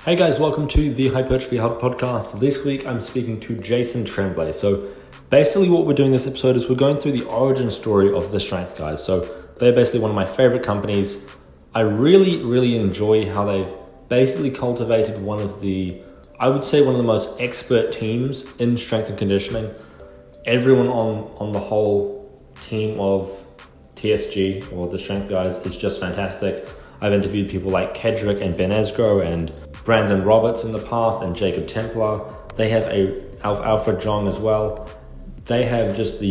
Hey guys, welcome to the Hypertrophy Hub podcast. This week I'm speaking to Jason Tremblay. So basically what we're doing this episode is we're going through the origin story of the Strength Guys. So they're basically one of my favorite companies. I really enjoy how they've basically cultivated one of the most expert teams in strength and conditioning. Everyone on the whole team of TSG or the Strength Guys is just fantastic. I've interviewed people like Kedrick and Ben Esgro and Brandon Roberts in the past and Jacob Templar. They have Alfred Jong as well. They have just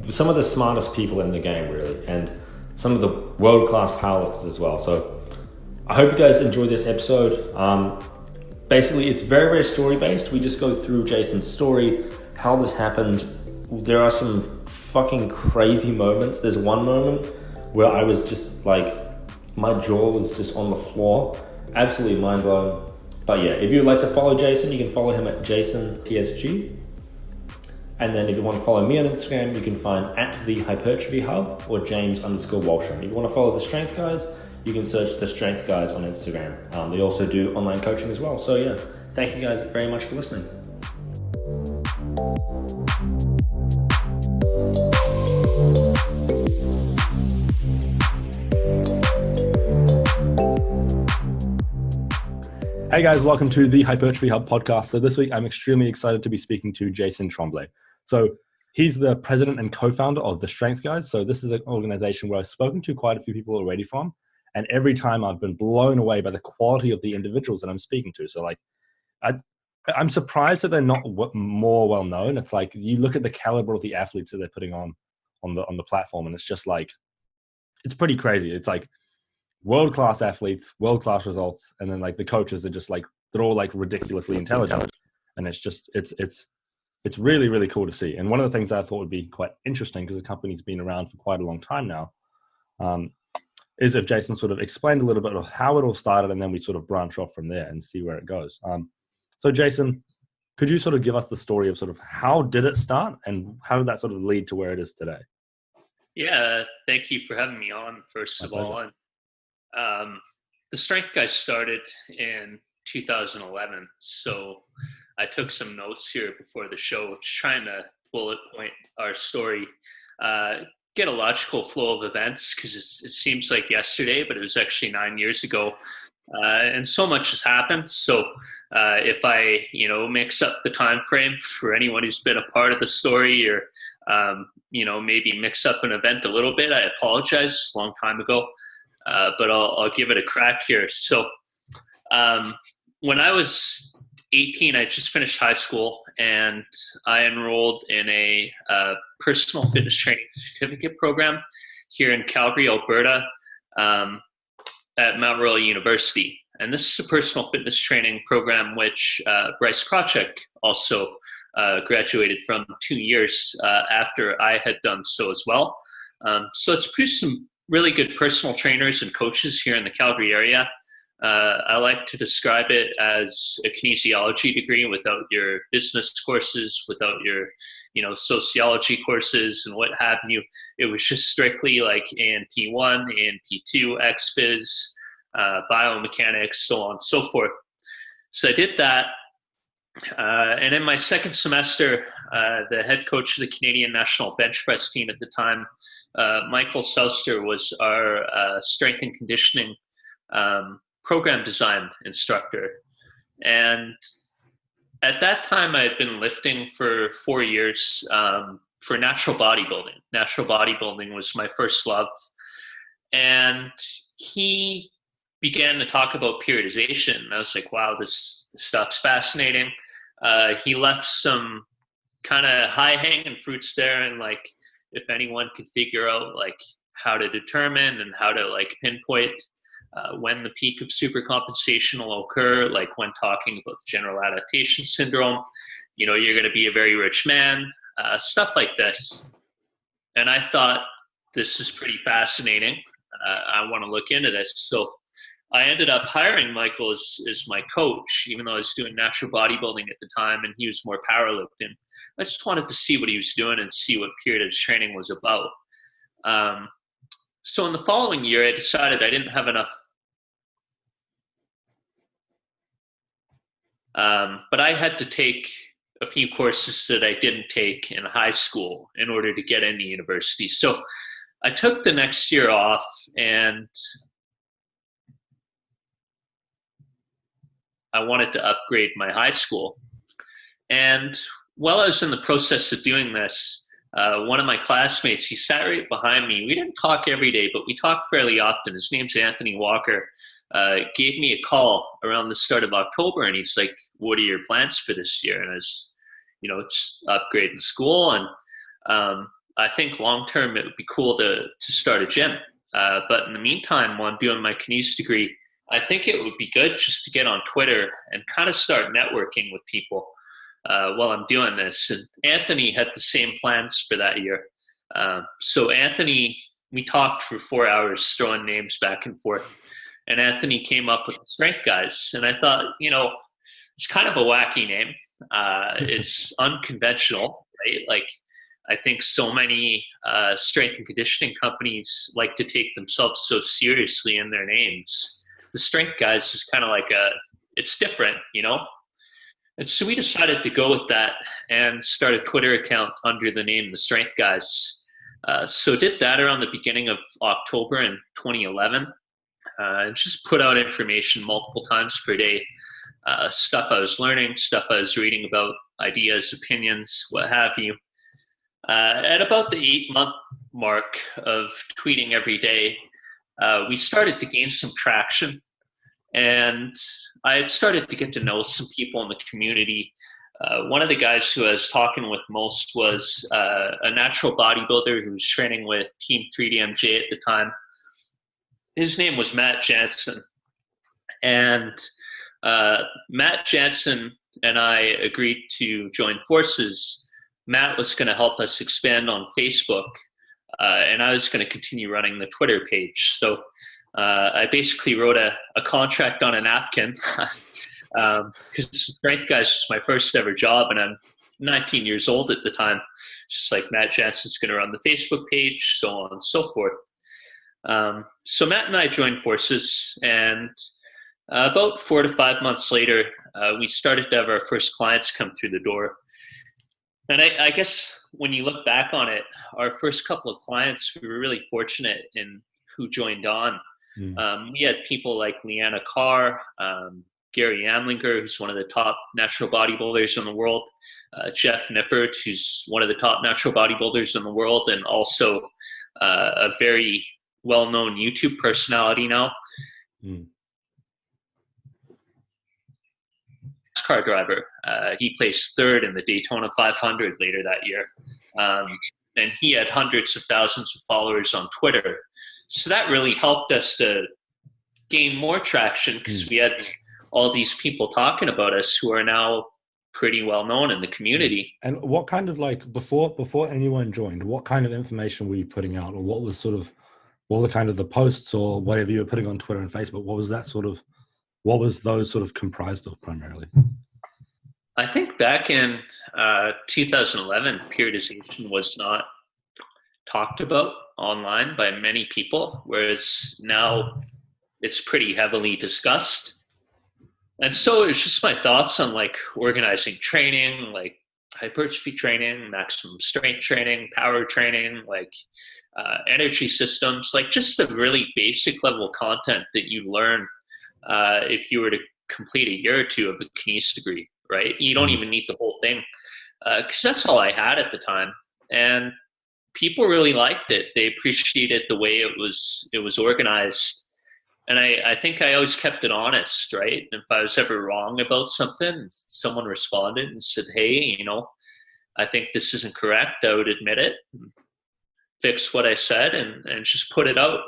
some of the smartest people in the game really, and some of the world-class powerlifters as well. So I hope you guys enjoy this episode. Basically, it's very story-based. We just go through Jason's story, how this happened. There are some fucking crazy moments. There's one moment where I was just like, my jaw was just on the floor. Absolutely mind blown. But yeah, if you'd like to follow Jason, you can follow him at JasonTSG. And then if you want to follow me on Instagram, you can find at the Hypertrophy Hub or James_Walshammy. If you want to follow the Strength Guys, you can search the Strength Guys on Instagram. They also do online coaching as well. So yeah, thank you guys very much for listening. Hey guys, welcome to the Hypertrophy Hub podcast. So this week I'm extremely excited to be speaking to Jason Tremblay. So he's the president and co-founder of the Strength Guys. So this is an organization where I've spoken to quite a few people already from. And every time I've been blown away by the quality of the individuals that I'm speaking to. So like, I'm surprised that they're not more well known. It's like, you look at the caliber of the athletes that they're putting on the platform, and it's just like, it's pretty crazy. It's like, world-class athletes, world-class results, and then like the coaches are just like, they're all like ridiculously intelligent, and it's really cool to see. And one of the things I thought would be quite interesting, because the company's been around for quite a long time now, is if Jason sort of explained a little bit of how it all started, and then we sort of branch off from there and see where it goes. So Jason, could you sort of give us the story of sort of how did it start, and how did that sort of lead to where it is today? Yeah, thank you for having me on, first of all. And the Strength Guys started in 2011, so I took some notes here before the show, trying to bullet point our story, get a logical flow of events, because it seems like yesterday, but it was actually 9 years ago, and so much has happened. So if I mix up the time frame for anyone who's been a part of the story, or maybe mix up an event a little bit, I apologize. It's a long time ago. But I'll give it a crack here. So when I was 18, I just finished high school, and I enrolled in a personal fitness training certificate program here in Calgary, Alberta, at Mount Royal University. And this is a personal fitness training program which Bryce Krawczyk also graduated from 2 years after I had done so as well. So it's produced some really good personal trainers and coaches here in the Calgary area. I like to describe it as a kinesiology degree without your business courses, without your, sociology courses and what have you. It was just strictly like ANP1, ANP2, XPhys, biomechanics, so on and so forth. So I did that. And in my second semester, the head coach of the Canadian national bench press team at the time, Michael Souster, was our strength and conditioning program design instructor. And at that time, I had been lifting for 4 years for natural bodybuilding. Natural bodybuilding was my first love. And he began to talk about periodization. And I was like, wow, this stuff's fascinating. He left some kind of high-hanging fruits there, and like, if anyone could figure out like how to determine and how to like pinpoint when the peak of supercompensation will occur, like when talking about the general adaptation syndrome, you're going to be a very rich man, stuff like this. And I thought, this is pretty fascinating. I want to look into this. So I ended up hiring Michael as my coach, even though I was doing natural bodybuilding at the time and he was more powerlifting. I just wanted to see what he was doing and see what period of training was about. So in the following year, I decided I didn't have enough But I had to take a few courses that I didn't take in high school in order to get into university. So I took the next year off, and I wanted to upgrade my high school. And while I was in the process of doing this, one of my classmates, he sat right behind me. We didn't talk every day, but we talked fairly often. His name's Anthony Walker. Gave me a call around the start of October, and he's like, "What are your plans for this year?" And I was, just upgrading school, and I think long term it would be cool to start a gym. But in the meantime, while I'm doing my kinesiology degree, I think it would be good just to get on Twitter and kind of start networking with people while I'm doing this. And Anthony had the same plans for that year. So Anthony, we talked for 4 hours, throwing names back and forth. And Anthony came up with the Strength Guys. And I thought, it's kind of a wacky name. It's unconventional, right? Like, I think so many strength and conditioning companies like to take themselves so seriously in their names. The Strength Guys is kind of like it's different, And so we decided to go with that and start a Twitter account under the name The Strength Guys. So did that around the beginning of October in 2011. And just put out information multiple times per day. Stuff I was learning, stuff I was reading about, ideas, opinions, what have you. At about the 8-month mark of tweeting every day, we started to gain some traction. And I had started to get to know some people in the community. One of the guys who I was talking with most was a natural bodybuilder who was training with Team 3DMJ at the time. His name was Matt Jansen. And Matt Jansen and I agreed to join forces. Matt was going to help us expand on Facebook, and I was going to continue running the Twitter page. So I basically wrote a contract on a napkin because Strength Guys was my first ever job, and I'm 19 years old at the time. Just like Matt Jansen's going to run the Facebook page, so on and so forth. So Matt and I joined forces, and about 4 to 5 months later, we started to have our first clients come through the door. And I guess when you look back on it, our first couple of clients, we were really fortunate in who joined on. We had people like Leanna Carr, Gary Amlinger, who's one of the top natural bodybuilders in the world, Jeff Nippert, who's one of the top natural bodybuilders in the world, and also a very well-known YouTube personality now. Car driver. He placed third in the Daytona 500 later that year. And he had hundreds of thousands of followers on Twitter. So that really helped us to gain more traction because we had all these people talking about us who are now pretty well known in the community. And what kind of, like, before anyone joined, what kind of information were you putting out, or what was the kind of the posts or whatever you were putting on Twitter and Facebook? What was those sort of comprised of primarily? I think back in 2011, periodization was not talked about online by many people, whereas now it's pretty heavily discussed. And so it was just my thoughts on like organizing training, like hypertrophy training, maximum strength training, power training, like energy systems, like just the really basic level content that you learn if you were to complete a year or two of a kinesiology degree, right? You don't even need the whole thing because that's all I had at the time. And people really liked it. They appreciated the way it was organized. And I think I always kept it honest, right? And if I was ever wrong about something, someone responded and said, hey, I think this isn't correct, I would admit it, fix what I said, and just put it out.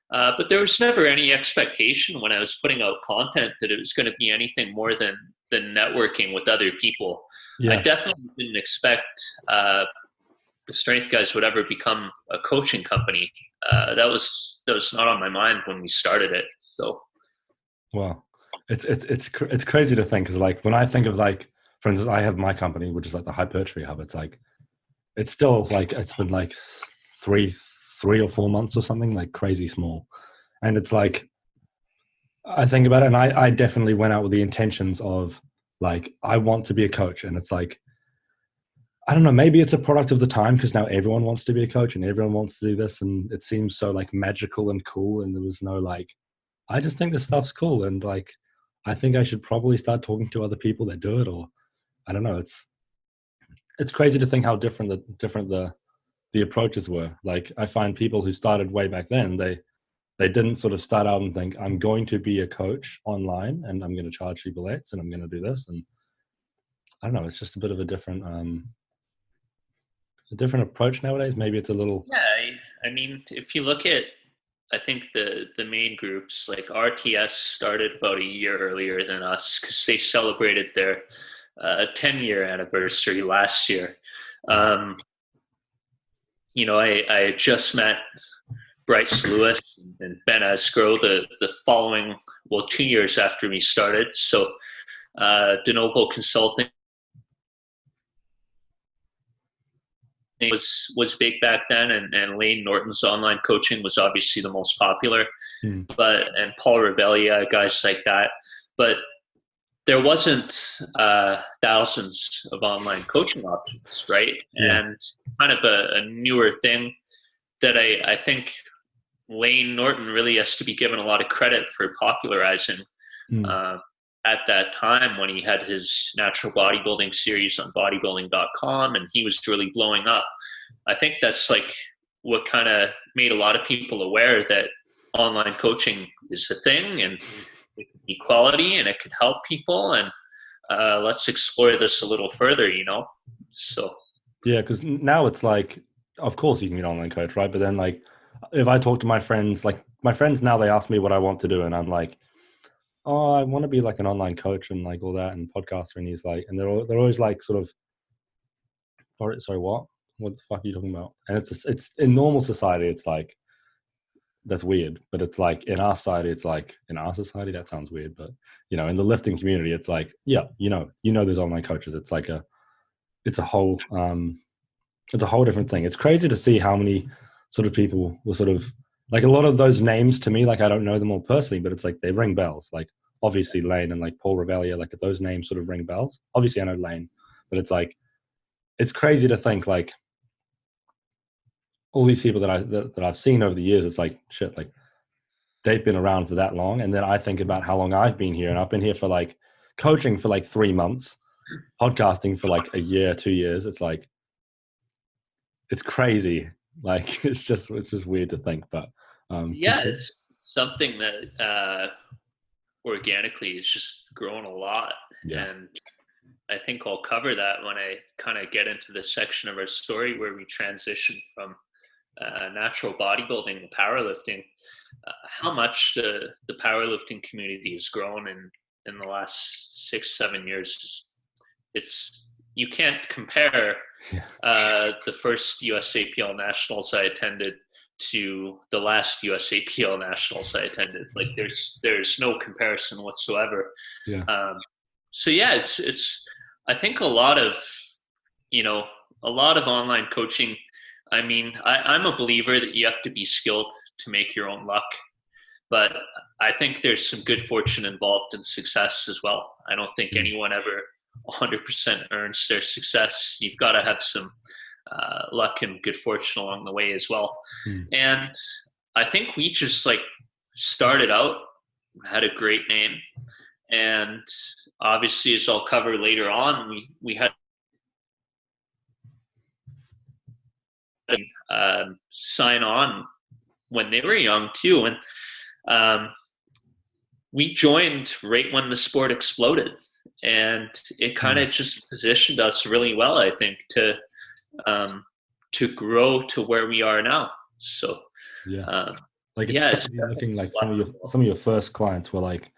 But there was never any expectation when I was putting out content that it was going to be anything more than networking with other people. Yeah. I definitely didn't expect the Strength Guys would ever become a coaching company. That was not on my mind when we started it. So, well, it's crazy to think, because like when I think of, like, for instance, I have my company, which is like the Hypertrophy Hub. It's like, it's still like, it's been like three or 4 months or something, like crazy small. And it's like, I think about it, and I definitely went out with the intentions of like I want to be a coach, and it's like, I don't know, maybe it's a product of the time because now everyone wants to be a coach and everyone wants to do this, and it seems so like magical and cool, and there was no like, I just think this stuff's cool, and like I think I should probably start talking to other people that do it, or I don't know. It's crazy to think how different the approaches were. Like I find people who started way back then, they didn't sort of start out and think, I'm going to be a coach online and I'm going to charge people X and I'm going to do this. And I don't know, it's just a bit of a different approach nowadays. Maybe it's a little. Yeah, I mean, if you look at, I think the main groups like RTS started about a year earlier than us because they celebrated their 10-year anniversary last year. You know, I had just met Bryce Lewis and Ben Esgro the following, 2 years after we started. So De Novo Consulting was big back then, and Lane Norton's online coaching was obviously the most popular, and Paul Revelia, guys like that. But there wasn't thousands of online coaching options, right? Yeah. And kind of a newer thing that I think Lane Norton really has to be given a lot of credit for popularizing at that time when he had his natural bodybuilding series on bodybuilding.com, and he was really blowing up. I think that's like what kind of made a lot of people aware that online coaching is a thing and it can be quality and it could help people, and let's explore this a little further, you know? So yeah, because now it's like, of course you can be an online coach, right? But then like if I talk to my friends, like my friends now, they ask me what I want to do and I'm like, oh, I want to be like an online coach and like all that and podcaster. And he's like, and they're always like sort of, sorry, what the fuck are you talking about? And it's in normal society, it's like, that's weird. But it's like in our society, that sounds weird. But you know, in the lifting community, it's like, yeah, you know, there's online coaches. It's like it's a whole different thing. It's crazy to see how many sort of people will sort of, like a lot of those names to me, like I don't know them all personally, but it's like they ring bells. Like obviously Lane and like Paul Revelia, like those names sort of ring bells. Obviously I know Lane, but it's like, it's crazy to think like all these people that I've seen over the years, it's like shit, like they've been around for that long. And then I think about how long I've been here, and I've been here for like coaching for like 3 months, podcasting for like a year, 2 years. It's like, it's crazy. Like it's just weird to think, but it's something that organically is just grown a lot. Yeah. And I think I'll cover that when I kind of get into the section of our story where we transition from natural bodybuilding to powerlifting. How much the powerlifting community has grown in the last 6-7 years. It's, you can't compare the first USAPL Nationals I attended to the last USAPL Nationals I attended. Like there's no comparison whatsoever. Yeah. So yeah, it's I think a lot of online coaching. I mean, I'm a believer that you have to be skilled to make your own luck, but I think there's some good fortune involved in success as well. I don't think anyone ever 100% earns their success. You've got to have some luck and good fortune along the way as well. And I think we just like started out, had a great name, and obviously, as I'll cover later on, we had sign on when they were young too, and we joined right when the sport exploded, and it kind of just positioned us really well, I think, to grow to where we are now. So like it's looking like some of your first clients were like,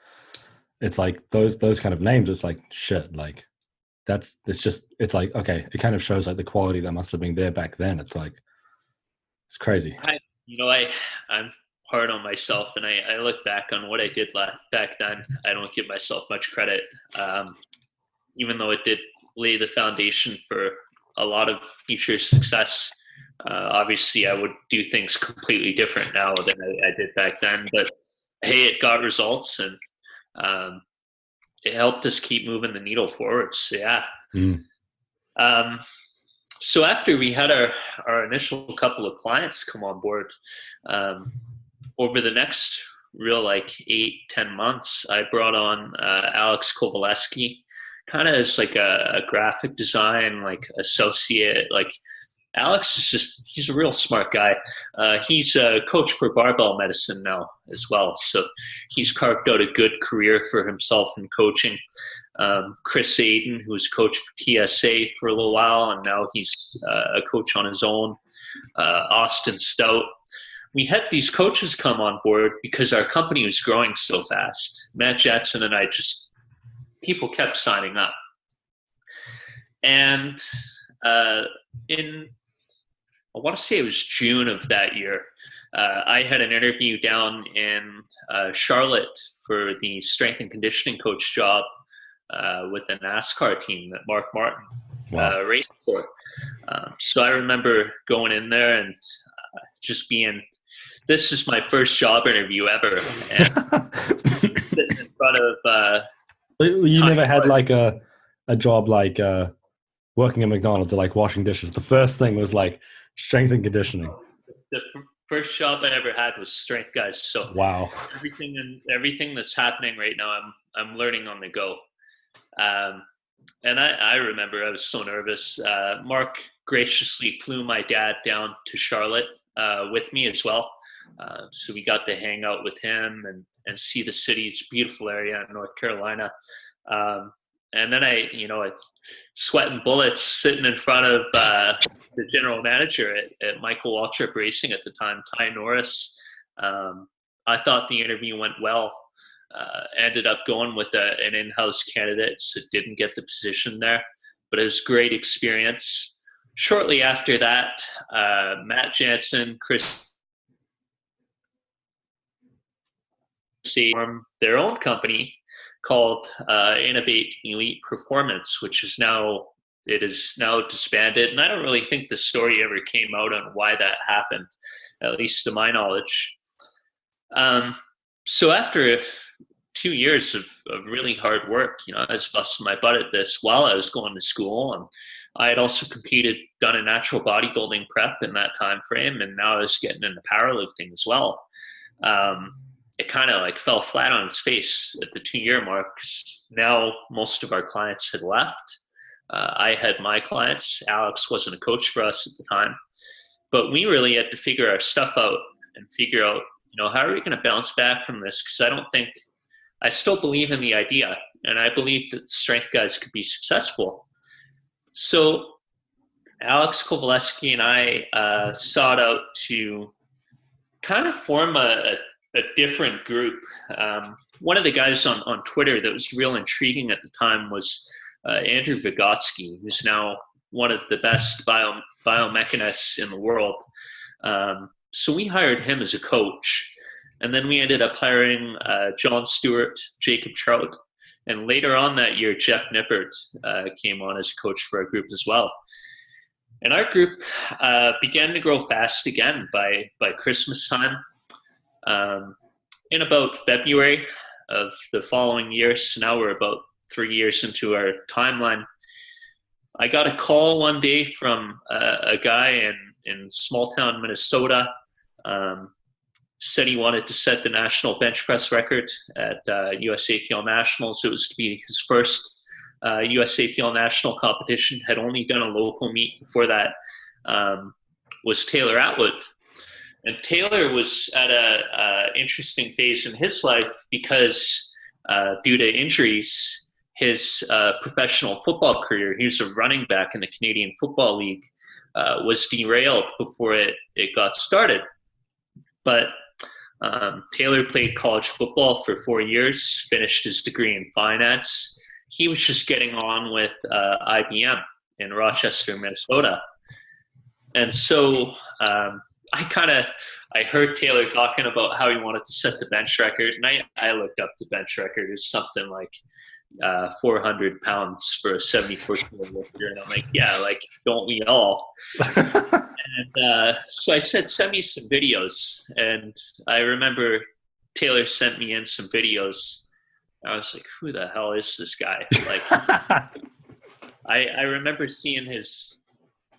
it's like those kind of names. It's like shit. Like it's like, okay, it kind of shows like the quality that must have been there back then. It's like, it's crazy. I'm hard on myself, and I look back on what I did back then. I don't give myself much credit, even though it did lay the foundation for a lot of future success. Obviously, I would do things completely different now than I did back then, but hey, it got results, and it helped us keep moving the needle forward. So yeah. So after we had our initial couple of clients come on board, over the next real like 8-10 months, I brought on Alex Kowaleski, kind of as like a graphic design like associate. Like Alex is he's a real smart guy. He's a coach for barbell medicine now as well, so he's carved out a good career for himself in coaching. Chris Aiden, who was coach for TSA for a little while, and now he's a coach on his own. Austin Stout. We had these coaches come on board because our company was growing so fast. Matt Jackson and I people kept signing up. And I want to say it was June of that year, I had an interview down in Charlotte for the strength and conditioning coach job with the NASCAR team that Mark Martin raced for. So I remember going in there and just being, this is my first job interview ever. And sitting in front of... you never had like a job like working at McDonald's or like washing dishes. The first thing was like strength and conditioning. The first job I ever had was strength, guys. So wow, everything that's happening right now, I'm learning on the go. And I remember I was so nervous. Mark graciously flew my dad down to Charlotte with me as well. So we got to hang out with him and see the city. It's a beautiful area in North Carolina. And then I sweating bullets sitting in front of the general manager at Michael Waltrip Racing at the time, Ty Norris. I thought the interview went well. Ended up going with an in-house candidate, so didn't get the position there. But it was a great experience. Shortly after that, Matt Jansen, Chris formed their own company called Innovate Elite Performance, which is now disbanded. And I don't really think the story ever came out on why that happened, at least to my knowledge. So after 2 years of really hard work, I was busting my butt at this while I was going to school, and I had also done a natural bodybuilding prep in that time frame, and now I was getting into powerlifting as well. It kind of like fell flat on its face at the 2-year mark. Now most of our clients had left. I had my clients. Alex wasn't a coach for us at the time, but we really had to figure our stuff out and figure out, how are we going to bounce back from this? Because I still believe in the idea, and I believe that strength guys could be successful. So Alex Kowaleski and I sought out to kind of form a different group. One of the guys on Twitter that was real intriguing at the time was Andrew Vygotsky, who's now one of the best biomechanists in the world. So we hired him as a coach. And then we ended up hiring John Stewart, Jacob Trout, and later on that year, Jeff Nippert came on as a coach for our group as well. And our group began to grow fast again by Christmas time. In about February of the following year, so now we're about 3 years into our timeline, I got a call one day from a guy in small town Minnesota. Said he wanted to set the national bench press record at USAPL Nationals. It was to be his first USAPL national competition. Had only done a local meet before that. Was Taylor Atwood. And Taylor was at a interesting phase in his life because due to injuries, his professional football career, he was a running back in the Canadian Football League, was derailed before it got started. But Taylor played college football for 4 years, finished his degree in finance. He was just getting on with IBM in Rochester, Minnesota. And so I heard Taylor talking about how he wanted to set the bench record, and I looked up the bench record as something like 400 pounds for a 74-kilo lifter, and I'm like, yeah, like, don't we all? And so I said, send me some videos, and I remember Taylor sent me in some videos, I was like, who the hell is this guy? Like, I remember seeing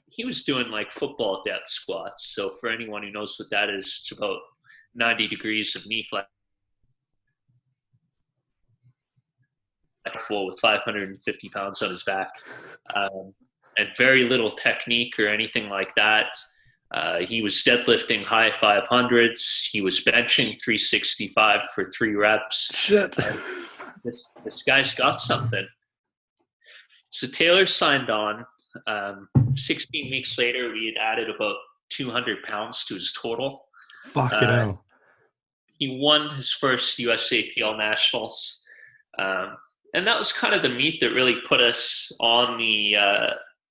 he was doing like football depth squats. So for anyone who knows what that is, it's about 90 degrees of knee flexion with 550 pounds on his back, and very little technique or anything like that. He was deadlifting high 500s. He was benching 365 for 3 reps. Shit. This guy's got something. So Taylor signed on. 16 weeks later, we had added about 200 pounds to his total. Fucking hell. He won his first USAPL Nationals. And that was kind of the meet that really put us on the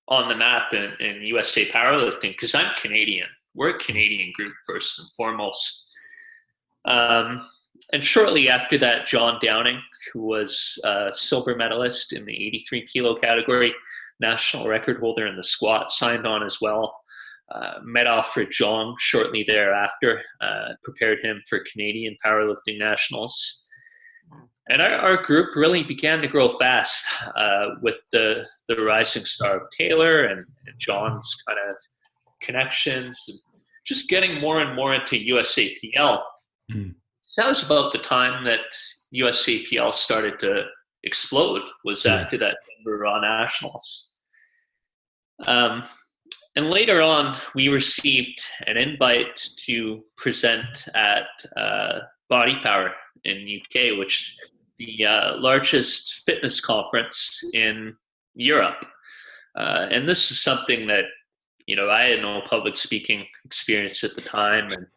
map in USA powerlifting, because I'm Canadian. We're a Canadian group first and foremost. And shortly after that, John Downing, who was a silver medalist in the 83 kilo category, national record holder in the squat, signed on as well. Met off with John shortly thereafter, prepared him for Canadian powerlifting nationals. And our group really began to grow fast with the rising star of Taylor and John's kind of connections, and just getting more and more into USAPL. So that was about the time that USAPL started to explode, was after that Denver Raw Nationals. And later on, we received an invite to present at Body Power in UK, which is the largest fitness conference in Europe. And this is something that, I had no public speaking experience at the time. And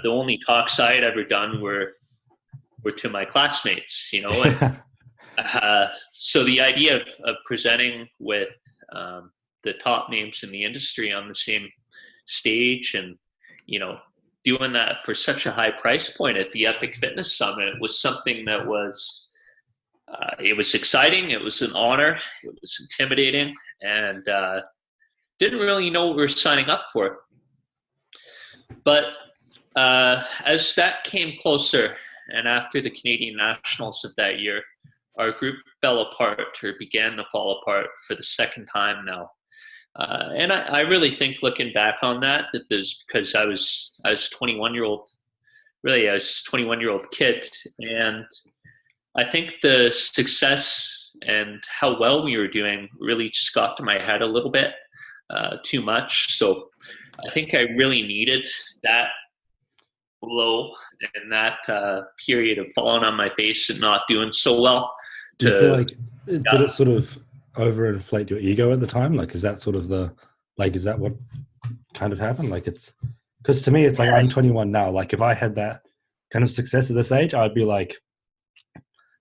the only talks I had ever done were to my classmates, And, so the idea of presenting with the top names in the industry on the same stage and, doing that for such a high price point at the Epic Fitness Summit was something that was, it was exciting. It was an honor. It was intimidating, and didn't really know what we were signing up for. But as that came closer, and after the Canadian Nationals of that year, our group fell apart, or began to fall apart for the second time now. And I really think, looking back on that there's, because I was 21-year-old, really I was 21-year-old kid, and I think the success and how well we were doing really just got to my head a little bit too much. So I think I really needed that blow and that period of falling on my face and not doing so well. Do you feel like, did it sort of overinflate your ego at the time? Like, is that sort of is that what kind of happened? Like, it's, because to me, it's like, I'm 21 now. Like, if I had that kind of success at this age, I'd be like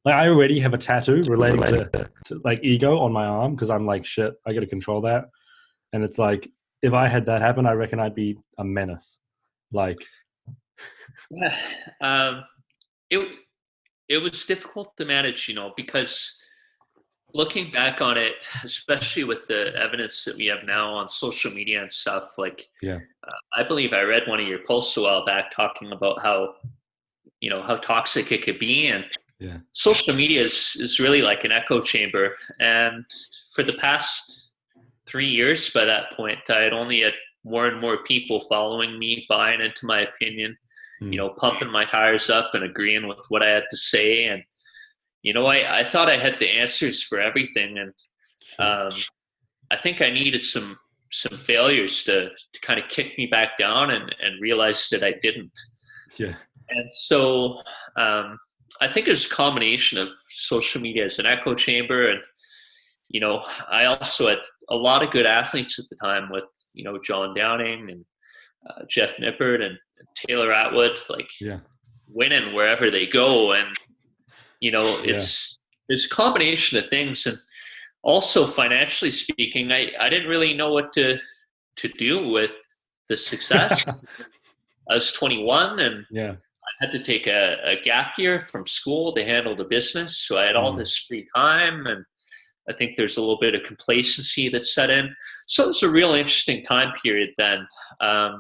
I already have a tattoo relating to like ego on my arm, because I'm like, shit, I got to control that. And it's like, if I had that happen, I reckon I'd be a menace. Like, it was difficult to manage, because looking back on it, especially with the evidence that we have now on social media and stuff, like, I believe I read one of your posts a while back talking about how, how toxic it could be. And social media is really like an echo chamber. And for the past 3 years, by that point, I had only had more and more people following me, buying into my opinion, pumping my tires up and agreeing with what I had to say. And, I thought I had the answers for everything. And I think I needed some failures to kind of kick me back down and realize that I didn't. Yeah. And so I think it's a combination of social media as an echo chamber. And, I also had a lot of good athletes at the time with, John Downing and Jeff Nippert and Taylor Atwood, winning wherever they go. And, there's a combination of things. And also, financially speaking, I didn't really know what to do with the success. I was 21, and I had to take a gap year from school to handle the business. So I had all this free time, and I think there's a little bit of complacency that set in. So it was a real interesting time period then. I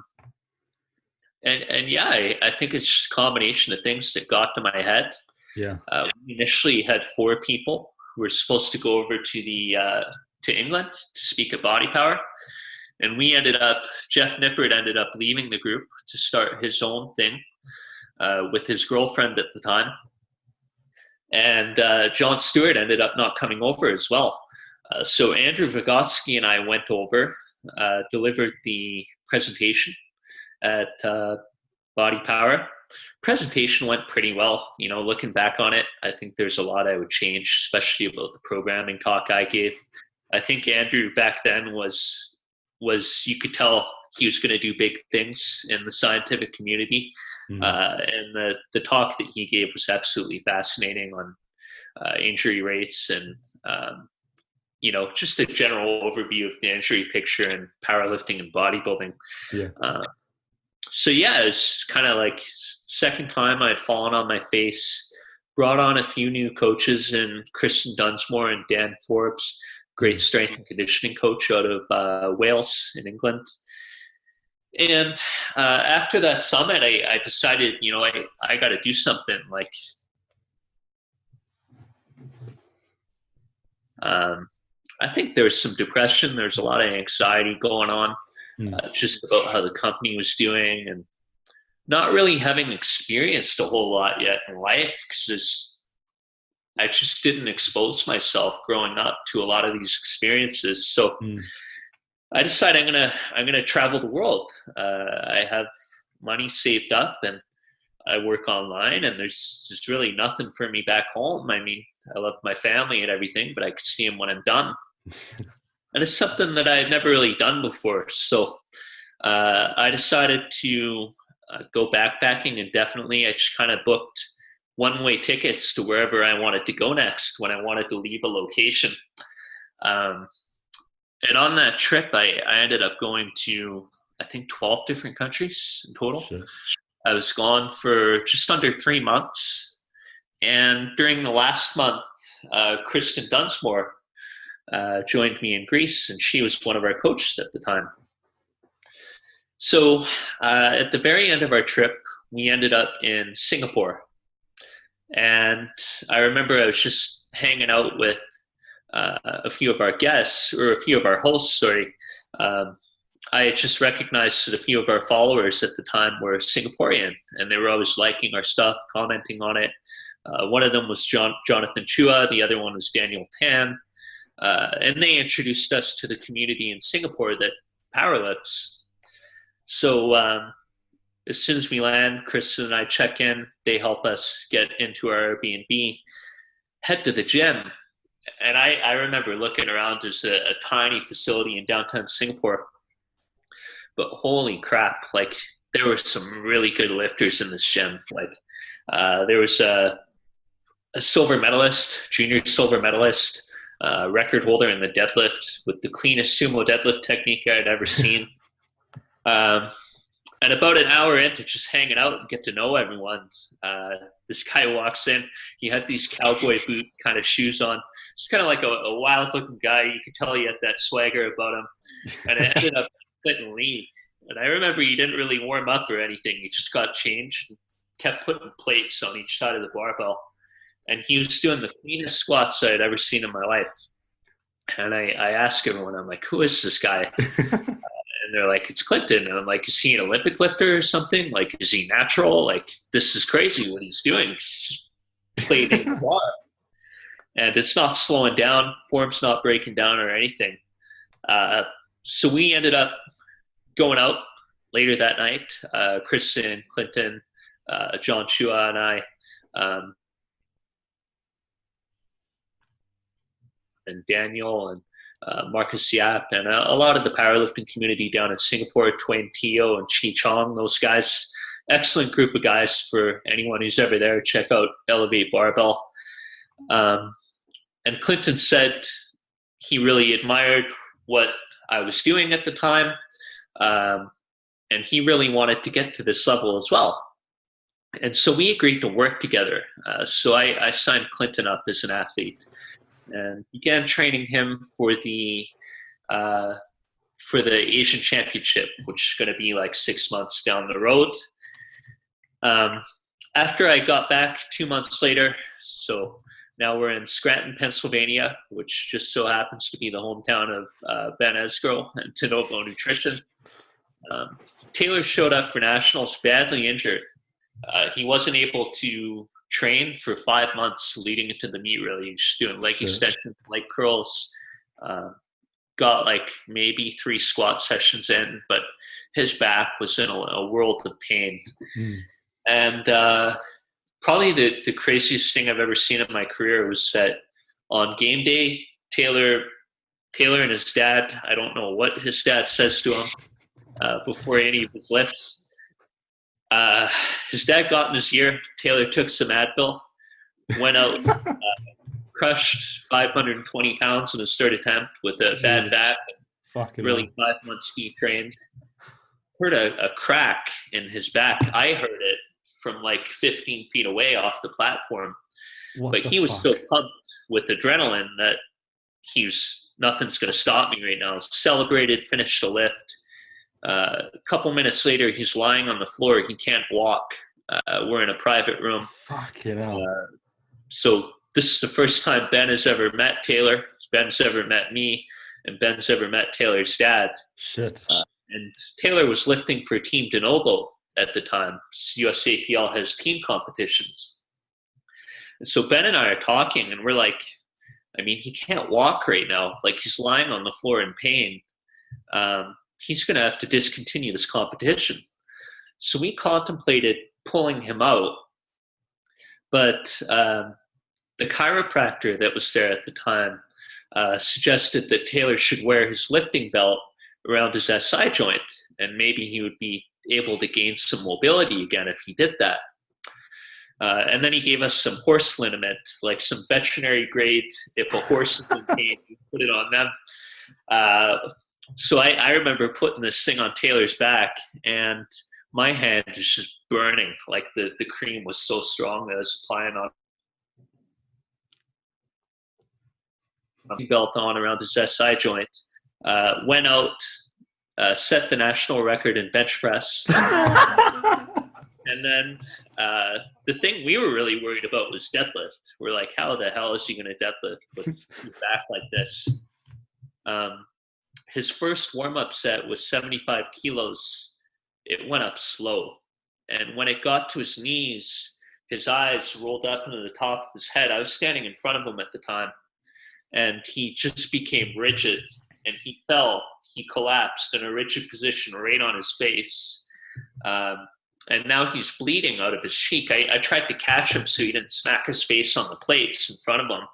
think it's just a combination of things that got to my head. Yeah. We initially had 4 people who were supposed to go over to England to speak at Body Power. And Jeff Nippert ended up leaving the group to start his own thing with his girlfriend at the time. And John Stewart ended up not coming over as well. So Andrew Vygotsky and I went over, delivered the presentation at Body Power. Presentation went pretty well. Looking back on it, I think there's a lot I would change, especially about the programming talk I gave. I think Andrew back then was you could tell he was going to do big things in the scientific community. And the talk that he gave was absolutely fascinating on injury rates and, just a general overview of the injury picture in powerlifting and bodybuilding. Yeah. It was kind of like second time I had fallen on my face, brought on a few new coaches in Kristen Dunsmore and Dan Forbes, great strength and conditioning coach out of Wales in England. And after that summit, I decided, I got to do something. I think there was some depression. There's a lot of anxiety going on, just about how the company was doing, and not really having experienced a whole lot yet in life because I just didn't expose myself growing up to a lot of these experiences. So I decided I'm gonna travel the world. I have money saved up and I work online, and there's really nothing for me back home. I mean, I love my family and everything, but I could see them when I'm done. And it's something that I had never really done before. So I decided to go backpacking indefinitely. I just kind of booked one-way tickets to wherever I wanted to go next when I wanted to leave a location. And on that trip, I ended up going to, I think, 12 different countries in total. Sure. I was gone for just under 3 months. And during the last month, Kristen Dunsmore joined me in Greece, and she was one of our coaches at the time. So at the very end of our trip, we ended up in Singapore. And I remember I was just hanging out with a few of our guests, or a few of our hosts, sorry. I had just recognized that a few of our followers at the time were Singaporean, and they were always liking our stuff, commenting on it. One of them was Jonathan Chua, the other one was Daniel Tan. And they introduced us to the community in Singapore that powerlifts. So as soon as we land, Kristen and I check in, they help us get into our Airbnb, head to the gym. And I remember looking around, there's a tiny facility in downtown Singapore, but holy crap, like there were some really good lifters in this gym. Like there was a silver medalist, junior silver medalist, record holder in the deadlift with the cleanest sumo deadlift technique I'd ever seen. And about an hour into just hanging out and get to know everyone, this guy walks in. He had these cowboy boot kind of shoes on. It's kind of like a wild-looking guy. You could tell he had that swagger about him. And it ended up Clinton Lee. And I remember he didn't really warm up or anything. He just got changed and kept putting plates on each side of the barbell. And he was doing the cleanest squats I'd ever seen in my life. And I asked everyone, I'm like, who is this guy? And they're like, it's Clinton. And I'm like, is he an Olympic lifter or something? Like, is he natural? Like, this is crazy what he's doing. He's just plating the bar. And it's not slowing down. Form's not breaking down or anything. So we ended up going out later that night. Kristen, Clinton, John Chua, and I. And Daniel and Marcus Yap and a lot of the powerlifting community down in Singapore, Twain Teo and Chi Chong, those guys, excellent group of guys. For anyone who's ever there, check out Elevate Barbell. And Clinton said he really admired what I was doing at the time, and he really wanted to get to this level as well. And so we agreed to work together. So I signed Clinton up as an athlete and began training him for the Asian Championship, which is going to be like 6 months down the road. after I got back 2 months later, so now we're in Scranton, Pennsylvania, which just so happens to be the hometown of Ben Esgro and Tinovo Nutrition. Taylor showed up for nationals badly injured. He wasn't able to train for 5 months leading into the meet, really. Just doing leg extensions, leg curls. Got like maybe 3 squat sessions in, but his back was in a world of pain. And probably the craziest thing I've ever seen in my career was that on game day, Taylor and his dad, I don't know what his dad says to him before any of his lifts. His dad got in his ear. Taylor took some Advil, went out, crushed 520 pounds in his third attempt with a bad back. Really 5 months detrained. Heard a crack in his back. I heard it from like 15 feet away off the platform. But he was so pumped with adrenaline that nothing's going to stop me right now. Celebrated, finished the lift. A couple minutes later, he's lying on the floor. He can't walk. We're in a private room. Fucking hell. So this is the first time Ben has ever met Taylor. Ben's ever met me, and Ben's ever met Taylor's dad. Shit. And Taylor was lifting for Team De Novo at the time. USAPL has team competitions. And so Ben and I are talking, and we're like, I mean, he can't walk right now. Like, he's lying on the floor in pain. He's going to have to discontinue this competition. So we contemplated pulling him out. But the chiropractor that was there at the time suggested that Taylor should wear his lifting belt around his SI joint, and maybe he would be able to gain some mobility again if he did that. And then he gave us some horse liniment, like some veterinary grade. If a horse is in pain, you put it on them. So I remember putting this thing on Taylor's back, and my hand was just burning. Like the cream was so strong that I was applying on the belt on around his SI joint. Went out, set the national record in bench press. And then the thing we were really worried about was deadlift. We're like, how the hell is he going to deadlift with his back like this? His first warm-up set was 75 kilos. It went up slow. And when it got to his knees, his eyes rolled up into the top of his head. I was standing in front of him at the time. And he just became rigid. And he fell. He collapsed in a rigid position right on his face. And now he's bleeding out of his cheek. I tried to catch him so he didn't smack his face on the plates in front of him.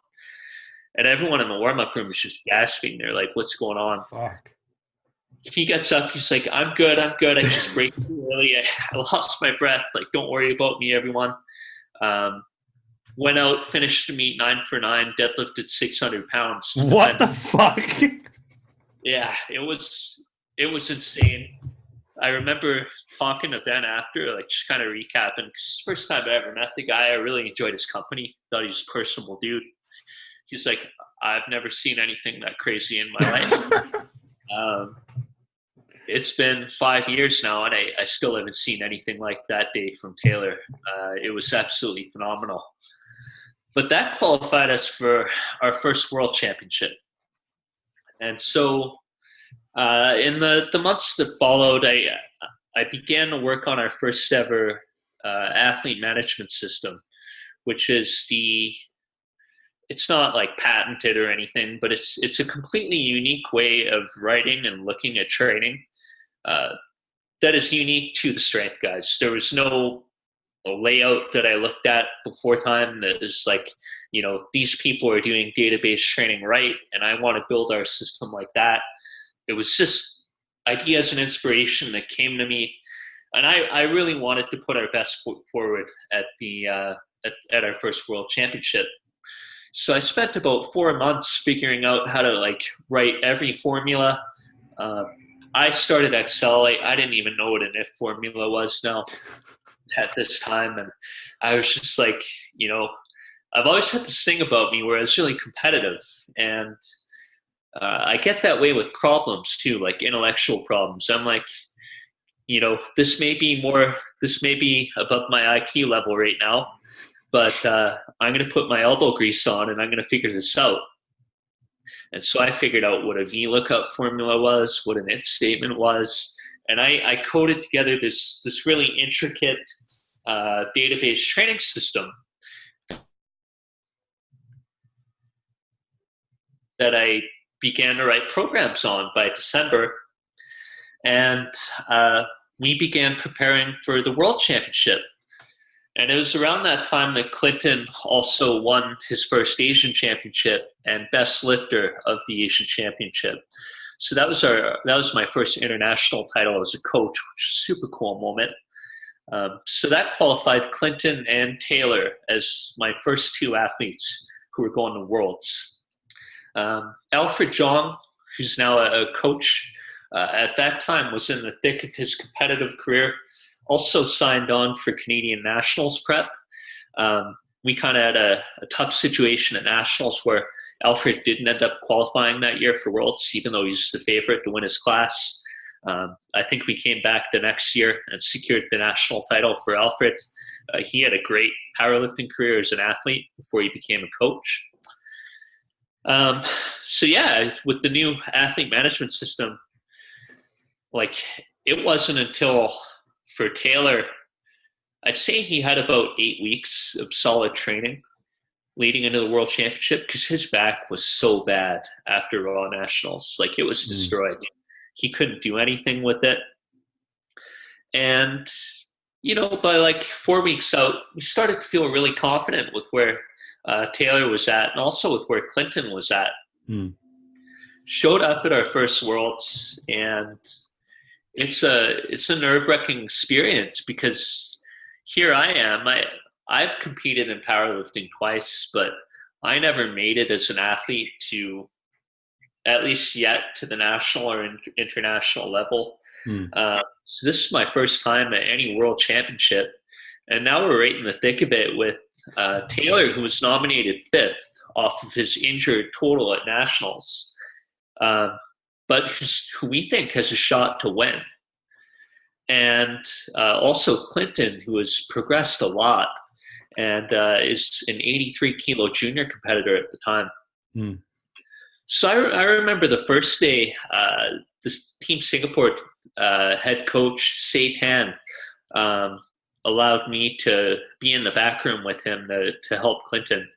And everyone in the warm-up room was just gasping. They're like, what's going on? Fuck. He gets up. He's like, I'm good. I just break too early. I lost my breath. Like, don't worry about me, everyone. Went out, finished the meet 9 for 9, deadlifted 600 pounds. What the fuck? Yeah, it was insane. I remember talking to Ben after, like just kind of recapping, because it's the first time I ever met the guy. I really enjoyed his company. Thought he was a personable dude. He's like, I've never seen anything that crazy in my life. It's been 5 years now, and I still haven't seen anything like that day from Taylor. It was absolutely phenomenal. But that qualified us for our first world championship. And so in the months that followed, I began to work on our first ever athlete management system, which is it's not like patented or anything, but it's a completely unique way of writing and looking at training that is unique to the strength guys. There was no layout that I looked at before time that is like, these people are doing database training right, and I want to build our system like that. It was just ideas and inspiration that came to me, and I really wanted to put our best foot forward at at our first world championship. So I spent about 4 months figuring out how to write every formula. I started Excel. I didn't even know what an if formula was now at this time, and I was just like, I've always had this thing about me where I was really competitive, and I get that way with problems too, like intellectual problems. I'm like, this may be above my IQ level right now, but I'm going to put my elbow grease on and I'm going to figure this out. And so I figured out what a VLOOKUP formula was, what an if statement was, and I coded together this really intricate database training system that I began to write programs on by December. And we began preparing for the World Championship. And it was around that time that Clinton also won his first Asian Championship and best lifter of the Asian Championship. So that was my first international title as a coach, which is a super cool moment. So that qualified Clinton and Taylor as my first two athletes who were going to Worlds. Alfred Jong, who's now a coach, at that time was in the thick of his competitive career, also signed on for Canadian Nationals prep. We kind of had a tough situation at Nationals where Alfred didn't end up qualifying that year for Worlds, even though he's the favorite to win his class. I think we came back the next year and secured the national title for Alfred. He had a great powerlifting career as an athlete before he became a coach. So yeah, with the new athlete management system, it wasn't until for Taylor, I'd say he had about 8 weeks of solid training leading into the World Championship because his back was so bad after Raw Nationals. It was destroyed. He couldn't do anything with it. And, by 4 weeks out, we started to feel really confident with where Taylor was at and also with where Clinton was at. Showed up at our first Worlds, and it's a nerve-wracking experience because here I am. I've competed in powerlifting twice, but I never made it as an athlete to, at least yet, to the national or international level. So this is my first time at any world championship. And now we're right in the thick of it with Taylor, who was nominated 5th off of his injured total at nationals, but who we think has a shot to win. And also Clinton, who has progressed a lot and is an 83 kilo junior competitor at the time. So I remember the first day, this Team Singapore head coach, Say Tan, allowed me to be in the back room with him to help Clinton.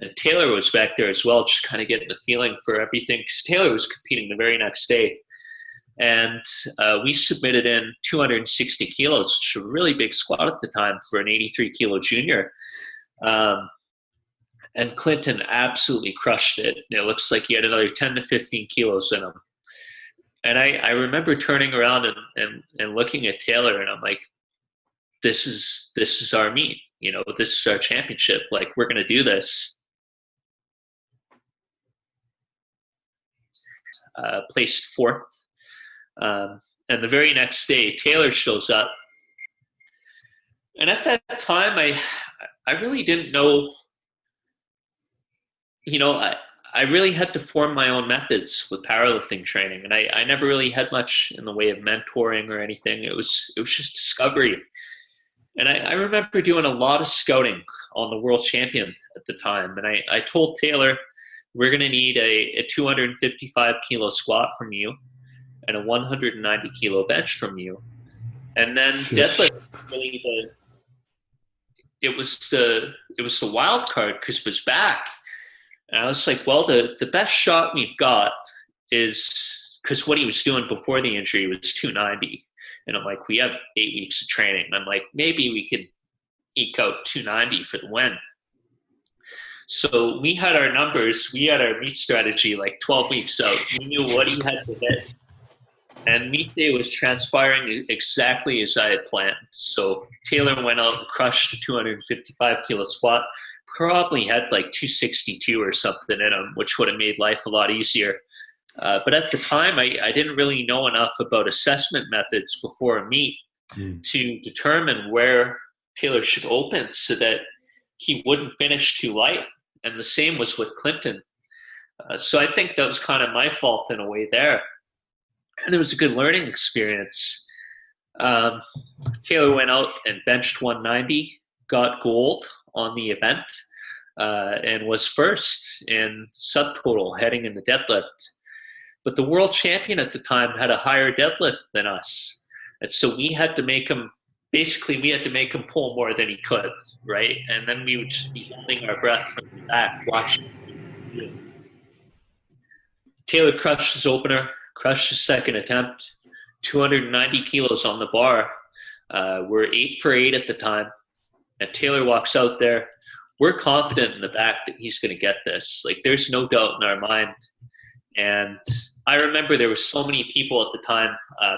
And Taylor was back there as well, just kind of getting the feeling for everything, because Taylor was competing the very next day. And we submitted in 260 kilos, which was a really big squat at the time for an 83 kilo junior. And Clinton absolutely crushed it. It looks like he had another 10 to 15 kilos in him. And I remember turning around and looking at Taylor, and I'm like, this is our meet. This is our championship. We're going to do this. Placed 4th. And the very next day, Taylor shows up. And at that time, I really didn't know, I really had to form my own methods with powerlifting training. And I never really had much in the way of mentoring or anything. It was just discovery. And I remember doing a lot of scouting on the world champion at the time. And I told Taylor, we're going to need a 255 kilo squat from you and a 190 kilo bench from you. And then deadlift, really it was the wild card because of his back. And I was like, well, the best shot we've got is, because what he was doing before the injury was 290. And I'm like, we have 8 weeks of training. And I'm like, maybe we could eke out 290 for the win. So we had our numbers. We had our meet strategy 12 weeks out. We knew what he had to hit. And meet day was transpiring exactly as I had planned. So Taylor went out and crushed a 255 kilo squat. Probably had 262 or something in him, which would have made life a lot easier. But at the time, I didn't really know enough about assessment methods before a meet to determine where Taylor should open so that he wouldn't finish too light. And the same was with Clinton. So I think that was kind of my fault in a way there. And it was a good learning experience. Um, Taylor went out and benched 190, got gold on the event, and was first in subtotal heading in the deadlift. But the world champion at the time had a higher deadlift than us. And so we had to make him pull more than he could, right? And then we would just be holding our breath from the back, watching. Taylor crushed his opener, crushed his second attempt, 290 kilos on the bar. We're 8 for 8 at the time. And Taylor walks out there. We're confident in the back that he's going to get this. Like, there's no doubt in our mind. And I remember there were so many people at the time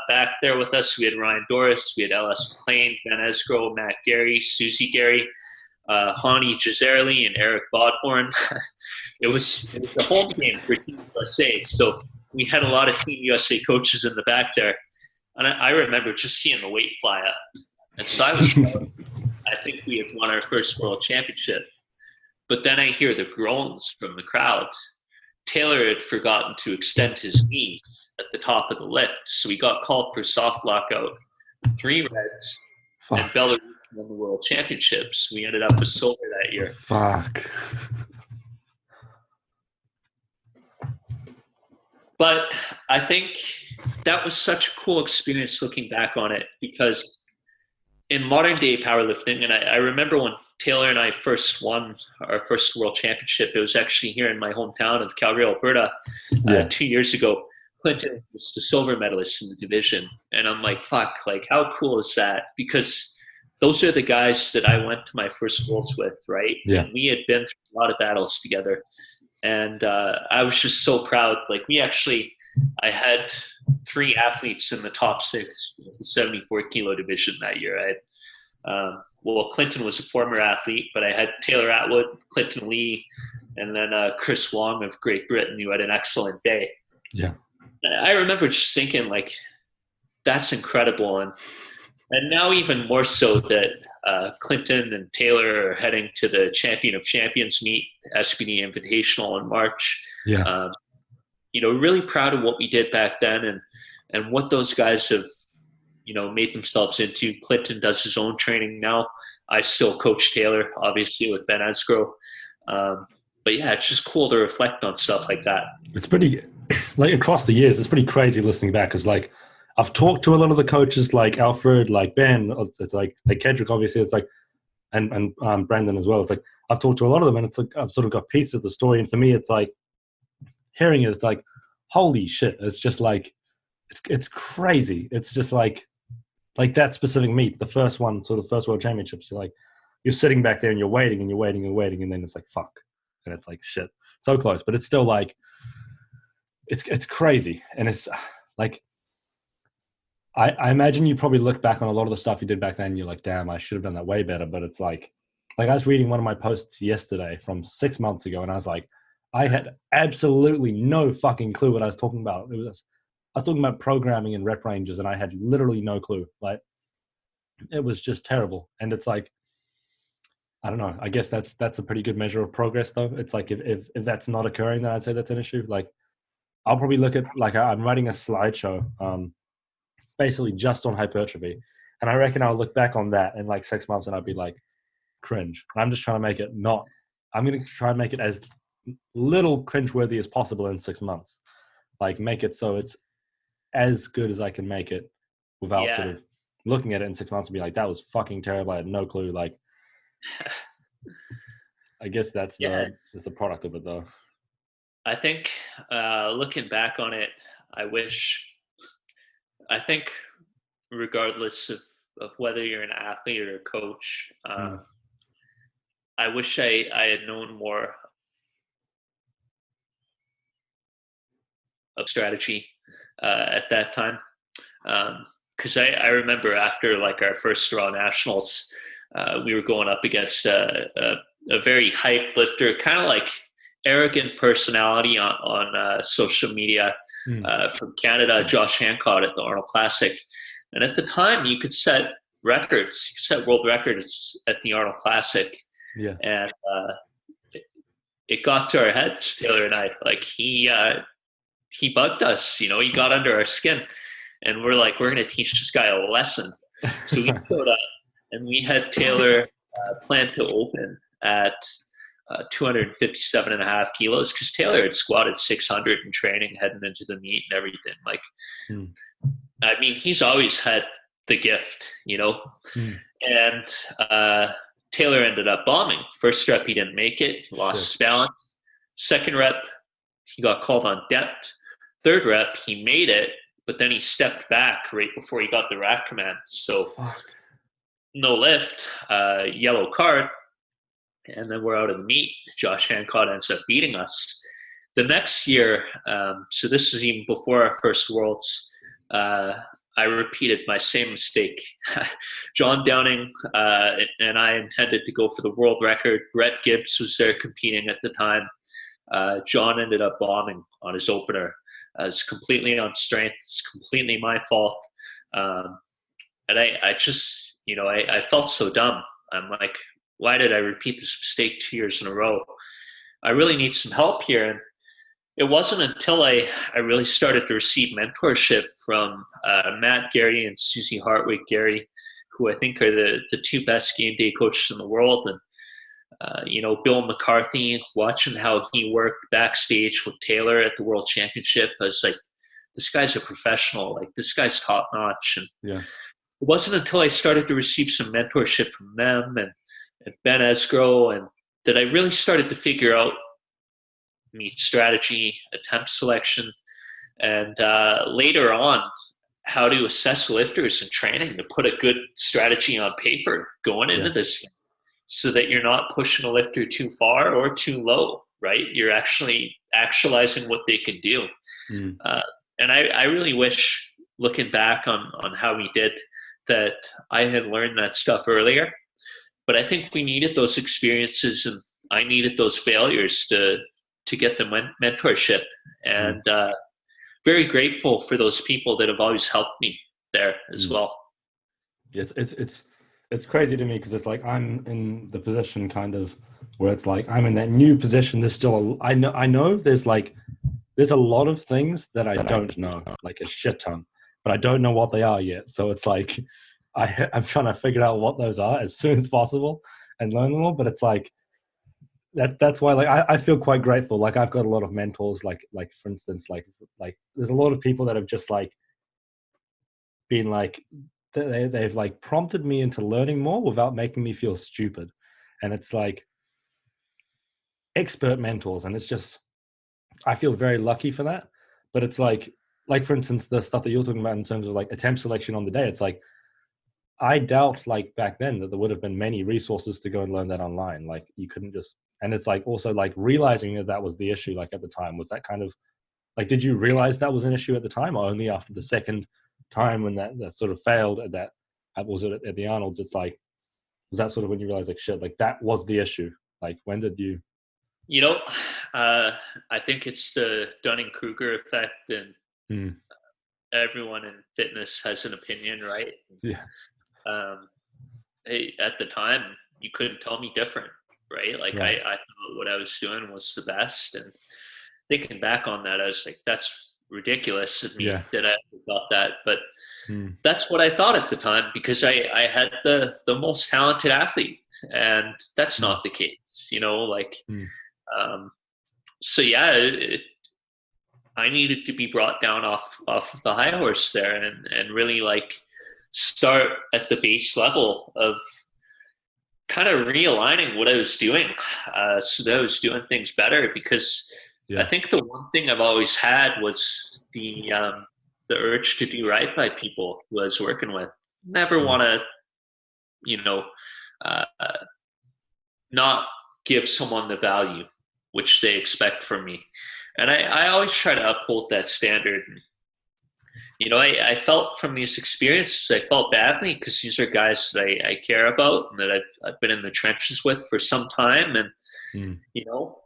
back there with us. We had Ryan Doris, we had L.S. McLean, Ben Esgro, Matt Gary, Susie Gary, Hani Gisarli, and Eric Bodhorn. It was a home game for Team USA. So we had a lot of Team USA coaches in the back there. And I remember just seeing the weight fly up. And so I think we had won our first world championship. But then I hear the groans from the crowd. Taylor had forgotten to extend his knee at the top of the lift. So we got called for soft lockout. 3 reds. Fuck. And Belarus won the world championships. We ended up with silver that year. Fuck. But I think that was such a cool experience looking back on it, because in modern day powerlifting, and I remember when Taylor and I first won our first world championship, it was actually here in my hometown of Calgary, Alberta, 2 years ago. Clinton was the silver medalist in the division. And I'm like, fuck, like, how cool is that? Because those are the guys that I went to my first worlds with, right? Yeah. And we had been through a lot of battles together. And I was just so proud. Like, I had 3 athletes in the top 6, the 74 kilo division that year. I had, Clinton was a former athlete, but I had Taylor Atwood, Clinton Lee, and then Chris Wong of Great Britain, who had an excellent day. Yeah. I remember just thinking, like, that's incredible. And now even more so that Clinton and Taylor are heading to the Champion of Champions meet, SBD Invitational in March. Yeah. Really proud of what we did back then and what those guys have, made themselves into. Clinton does his own training now. I still coach Taylor, obviously, with Ben Esgro. But yeah, it's just cool to reflect on stuff like that. It's pretty, like, across the years, it's pretty crazy listening back, because, like, I've talked to a lot of the coaches, like Alfred, like Ben. It's like Kedrick, obviously. It's like, and Brandon as well. It's like, I've talked to a lot of them, and it's like I've sort of got pieces of the story. And for me, it's like, hearing it, it's like, holy shit! It's just like, it's crazy. It's just like that specific meet, the first one, sort of the first World Championships. You're sitting back there and you're waiting and you're waiting and waiting, and then it's like, fuck, and it's like, shit, so close, but it's still like, it's crazy, and it's like, I imagine you probably look back on a lot of the stuff you did back then, and you're like, damn, I should have done that way better. But it's like I was reading one of my posts yesterday from 6 months ago, and I was like, I had absolutely no fucking clue what I was talking about. I was talking about programming and rep ranges, and I had literally no clue. Like, it was just terrible. And it's like, I don't know. I guess that's a pretty good measure of progress, though. It's like, if that's not occurring, then I'd say that's an issue. Like, I'll probably look at, like, I'm writing a slideshow, basically just on hypertrophy, and I reckon I'll look back on that in like 6 months, and I'll be like, cringe. And I'm just trying to make it not. I'm going to try and make it as little cringeworthy as possible in 6 months. Like, make it so it's as good as I can make it without sort of looking at it in 6 months and be like, that was fucking terrible. I had no clue. Like, I guess that's just the product of it, though. I think looking back on it, I think regardless of whether you're an athlete or a coach, I wish I had known more of strategy at that time. Because I remember after, like, our first Raw Nationals, we were going up against a very hyped lifter, kind of like arrogant personality on social media from Canada, Josh Hancock at the Arnold Classic. And at the time, you could set records. You could set world records at the Arnold Classic. Yeah. And it got to our heads, Taylor and I. Like, he bugged us, he got under our skin. And we're like, we're going to teach this guy a lesson. So we showed up, and we had Taylor plan to open at 257 and a half kilos, because Taylor had squatted 600 in training heading into the meet and everything. Like, I mean, he's always had the gift, you know. And Taylor ended up bombing. First rep, he didn't make it. He lost his balance. Second rep, he got called on depth. Third rep, he made it, but then he stepped back right before he got the rack command. So no lift, yellow card, and then we're out of the meet. Josh Hancock ends up beating us. The next year, so this was even before our first Worlds, I repeated my same mistake. John Downing and I intended to go for the world record. Brett Gibbs was there competing at the time. John ended up bombing on his opener. It's completely on strength. It's completely my fault. And I just, you know, I felt so dumb. I'm like, why did I repeat this mistake 2 years in a row? I really need some help here. And it wasn't until I really started to receive mentorship from Matt Gary and Susie Hartwig Gary, who I think are the two best game day coaches in the world. And, you know, Bill McCarthy, watching how he worked backstage with Taylor at the World Championship, I was like, this guy's a professional. Like, this guy's top notch. And it wasn't until I started to receive some mentorship from them and Ben Esgro, and that I really started to figure out meet strategy, attempt selection, and later on, how to assess lifters in training to put a good strategy on paper going into this thing, so that you're not pushing a lifter too far or too low, right? You're actually actualizing what they can do. And I really wish, looking back on how we did, that I had learned that stuff earlier. But I think we needed those experiences, and I needed those failures to get the mentorship. And very grateful for those people that have always helped me there as well. It's crazy to me, because it's like I'm in the position kind of where it's like I'm in that new position. There's still I know there's a lot of things that I don't know, like a shit ton, but I don't know what they are yet. So it's like I'm trying to figure out what those are as soon as possible and learn them all. But it's like that's why, like, I feel quite grateful. Like, I've got a lot of mentors, like for instance, like there's a lot of people that have just like been like, they've like prompted me into learning more without making me feel stupid. And it's like expert mentors. And it's just, I feel very lucky for that. But it's like for instance, the stuff that you're talking about in terms of like attempt selection on the day, it's like, I doubt like back then that there would have been many resources to go and learn that online. Like, you couldn't just, and it's like also like realizing that was the issue. Like, at the time, was that kind of like, did you realize that was an issue at the time, or only after the second time when that sort of failed at the Arnold's? It's like, was that sort of when you realized like, shit, like that was the issue? Like, when did you? You know, I think it's the Dunning-Kruger effect, and everyone in fitness has an opinion, right? Yeah. Hey, at the time, you couldn't tell me different, right? Like, I thought what I was doing was the best, and thinking back on that, I was like, that's ridiculous of me that I thought that, but that's what I thought at the time, because I had the most talented athlete, and that's not the case, you know, like, so yeah, I needed to be brought down off the high horse there, and really like start at the base level of kind of realigning what I was doing, so that I was doing things better. Because I think the one thing I've always had was the urge to do right by people who I was working with. Never want to, you know, not give someone the value which they expect from me. And I always try to uphold that standard. You know, I felt from these experiences, I felt badly, because these are guys that I care about and that I've been in the trenches with for some time, and you know,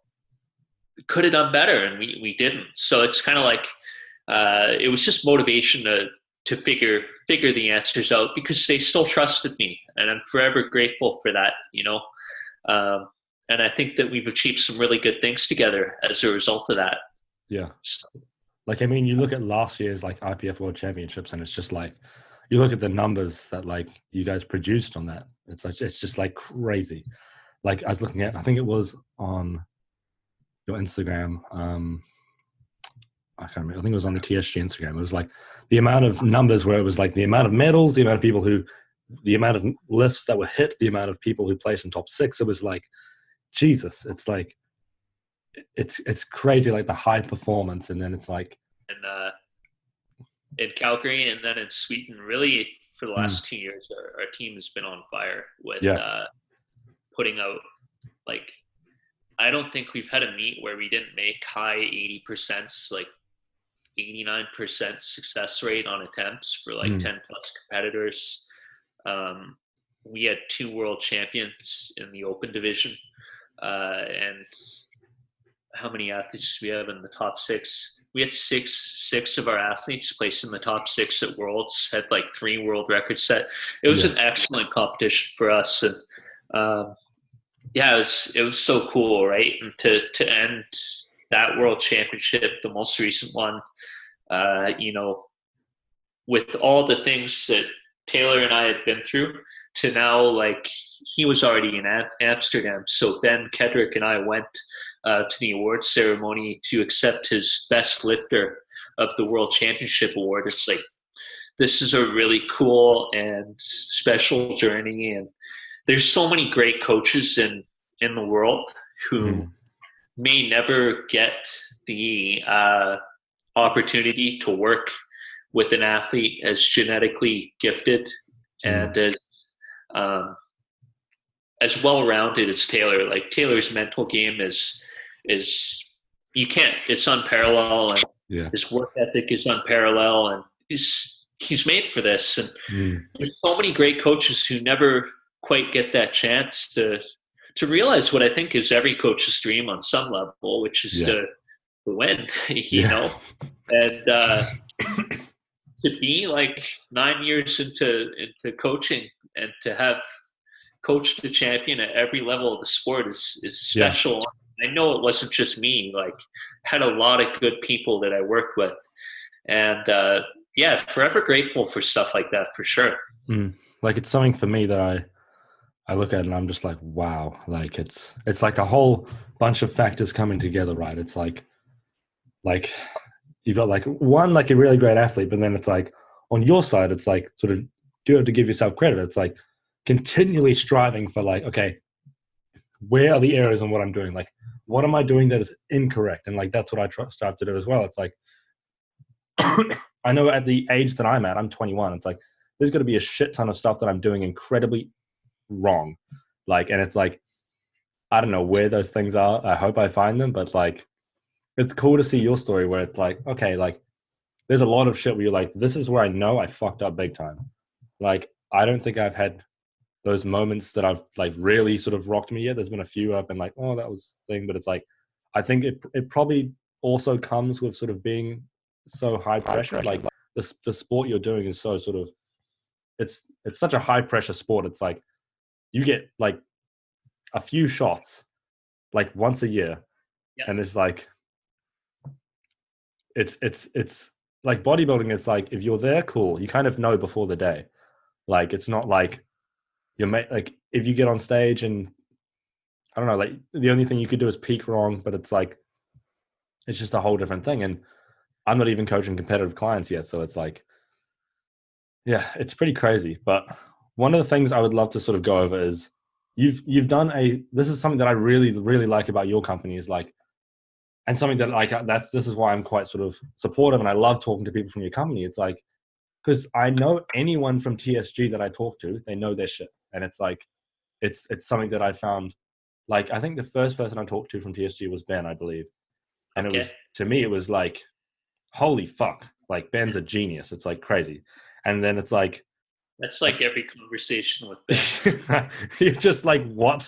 could have done better, and we didn't. So it's kind of like it was just motivation to figure the answers out, because they still trusted me, and I'm forever grateful for that. You know, and I think that we've achieved some really good things together as a result of that. Yeah. So. Like, I mean, you look at last year's like IPF World Championships, and it's just like, you look at the numbers that like you guys produced on that. It's like, it's just like crazy. Like I was looking at, I think it was on your Instagram. I can't remember. I think it was on the TSG Instagram. It was like the amount of numbers where it was like the amount of medals, the amount of people who, the amount of lifts that were hit, the amount of people who placed in top 6. It was like, Jesus, it's like, it's crazy, like the high performance. And then it's like, And in Calgary and then in Sweden, really for the last 2 years, our team has been on fire with putting out, like, I don't think we've had a meet where we didn't make high 80%, like 89% success rate on attempts for like 10 plus competitors. We had 2 world champions in the open division. And how many athletes do we have in the top 6? We had six of our athletes placed in the top 6 at Worlds, had like 3 world records set. It was an excellent competition for us. And it was so cool, right? And to end that world championship, the most recent one, with all the things that Taylor and I had been through, to now, like, he was already in Amsterdam. So Ben Kedrick and I went to the awards ceremony to accept his best lifter of the World Championship award. It's like, this is a really cool and special journey. And there's so many great coaches in the world who may never get the opportunity to work with an athlete as genetically gifted and as well-rounded as Taylor. Like, Taylor's mental game is it's unparalleled, and his work ethic is unparalleled, and he's made for this. And there's so many great coaches who never quite get that chance to realize what I think is every coach's dream on some level, which is to win, you know? And to be like 9 years into coaching and to have coached the champion at every level of the sport is special. I know it wasn't just me, like, had a lot of good people that I worked with. And forever grateful for stuff like that, for sure. Like, it's something for me that I look at and I'm just like, wow, like it's like a whole bunch of factors coming together, right? It's like you've got like one, like a really great athlete, but then it's like on your side, it's like sort of, do have to give yourself credit. It's like continually striving for like, okay, where are the errors in what I'm doing? Like, what am I doing that is incorrect? And like, that's what I strive to do as well. It's like, I know at the age that I'm at, I'm 21. It's like, there's going to be a shit ton of stuff that I'm doing incredibly wrong. Like, and it's like, I don't know where those things are. I hope I find them, but like, it's cool to see your story where it's like, okay, like there's a lot of shit where you're like, this is where I know I fucked up big time. Like, I don't think I've had those moments that I've like really sort of rocked me yet. There's been a few I've been like, oh, that was the thing. But it's like, I think it probably also comes with sort of being so high pressure. Like the sport you're doing is so sort of, it's such a high pressure sport. It's like, you get like a few shots like once a year. And it's like, it's like bodybuilding. It's like, if you're there, cool. You kind of know before the day. Like, it's not like like if you get on stage and I don't know, like the only thing you could do is peak wrong, but it's like, it's just a whole different thing. And I'm not even coaching competitive clients yet. So it's like, yeah, it's pretty crazy. But one of the things I would love to sort of go over is you've done this is something that I really, really like about your company is like, and something that like, this is why I'm quite sort of supportive and I love talking to people from your company. It's like, because I know anyone from TSG that I talk to, they know their shit. And it's like, it's something that I found, like, I think the first person I talked to from TSG was Ben, I believe. And it was, to me, it was like, holy fuck, like Ben's a genius. It's like crazy. And then it's like, that's like every conversation with Ben. You're just like, what?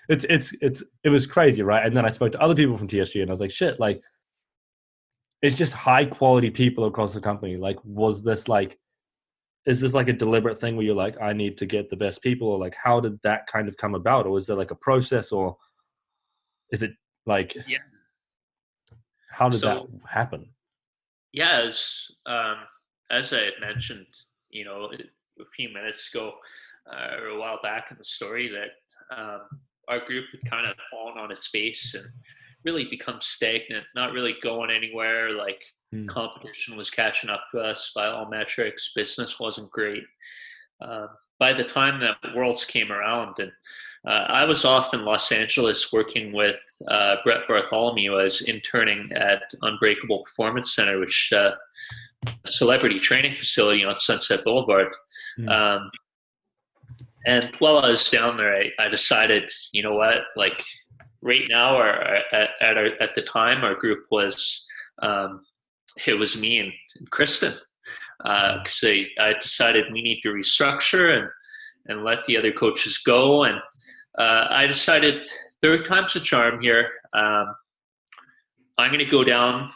It was crazy, right? And then I spoke to other people from TSG and I was like, shit, like, it's just high quality people across the company. Like, is this like a deliberate thing where you're like, I need to get the best people? Or like, how did that kind of come about? Or is there like a process, or is it like, how did that happen? Yeah, as I had mentioned, a few minutes ago, or a while back in the story, that our group had kind of fallen on its face and really become stagnant, not really going anywhere. Like, competition was catching up to us by all metrics. Business wasn't great. By the time that Worlds came around, and I was off in Los Angeles working with Brett Bartholomew. I was interning at Unbreakable Performance Center, which a celebrity training facility on Sunset Boulevard. And while I was down there, I decided, you know what, like right now, or at the time, our group was, it was me and Kristen. Because I decided we need to restructure and let the other coaches go. And I decided third time's a charm here. I'm going to go down.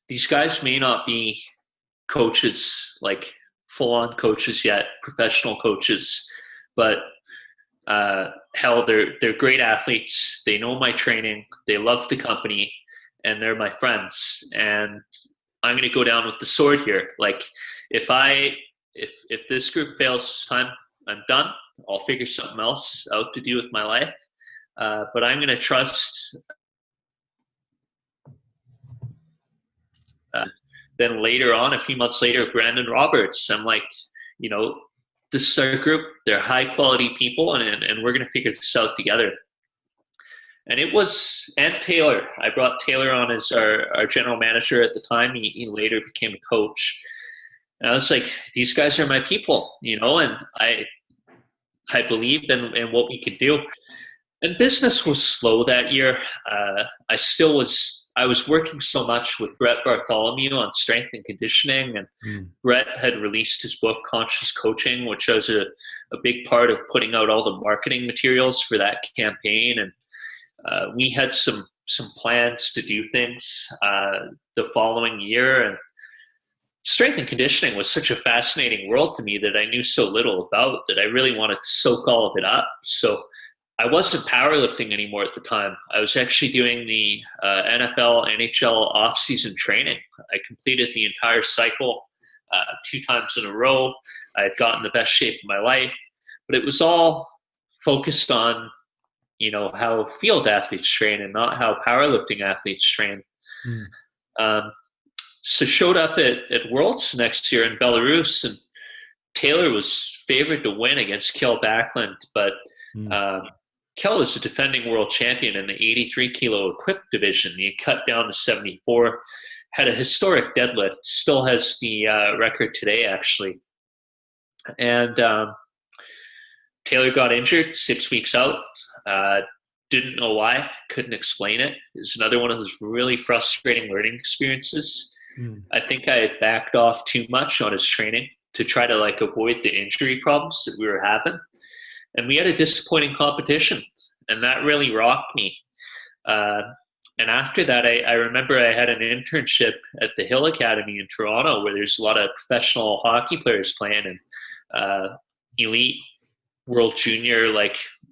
These guys may not be coaches, like full-on coaches yet, professional coaches, but hell, they're great athletes. They know my training. They love the company, and they're my friends. And I'm going to go down with the sword here. Like, if this group fails this time, I'm done. I'll figure something else out to do with my life. But I'm going to trust. Then later on, a few months later, Brandon Roberts. I'm like, this is our group. They're high quality people, and we're going to figure this out together. And and Taylor. I brought Taylor on as our general manager at the time. He later became a coach. And I was like, these guys are my people, and I believed in what we could do. And business was slow that year. I was working so much with Brett Bartholomew on strength and conditioning, and Brett had released his book, Conscious Coaching, which was a big part of putting out all the marketing materials for that campaign. And we had some plans to do things the following year, and strength and conditioning was such a fascinating world to me that I knew so little about that I really wanted to soak all of it up. So I wasn't powerlifting anymore at the time. I was actually doing the NFL, NHL off-season training. I completed the entire cycle 2 times in a row. I had gotten the best shape of my life, but it was all focused on how field athletes train and not how powerlifting athletes train. So showed up at Worlds next year in Belarus, and Taylor was favored to win against Kel Backlund, but Kel was a defending world champion in the 83 kilo equipped division. He cut down to 74, had a historic deadlift, still has the record today, actually. And Taylor got injured 6 weeks out. Didn't know why, couldn't explain it. It was another one of those really frustrating learning experiences. I think I had backed off too much on his training to try to avoid the injury problems that we were having. And we had a disappointing competition, and that really rocked me. And after that, I remember I had an internship at the Hill Academy in Toronto, where there's a lot of professional hockey players playing, and elite World Junior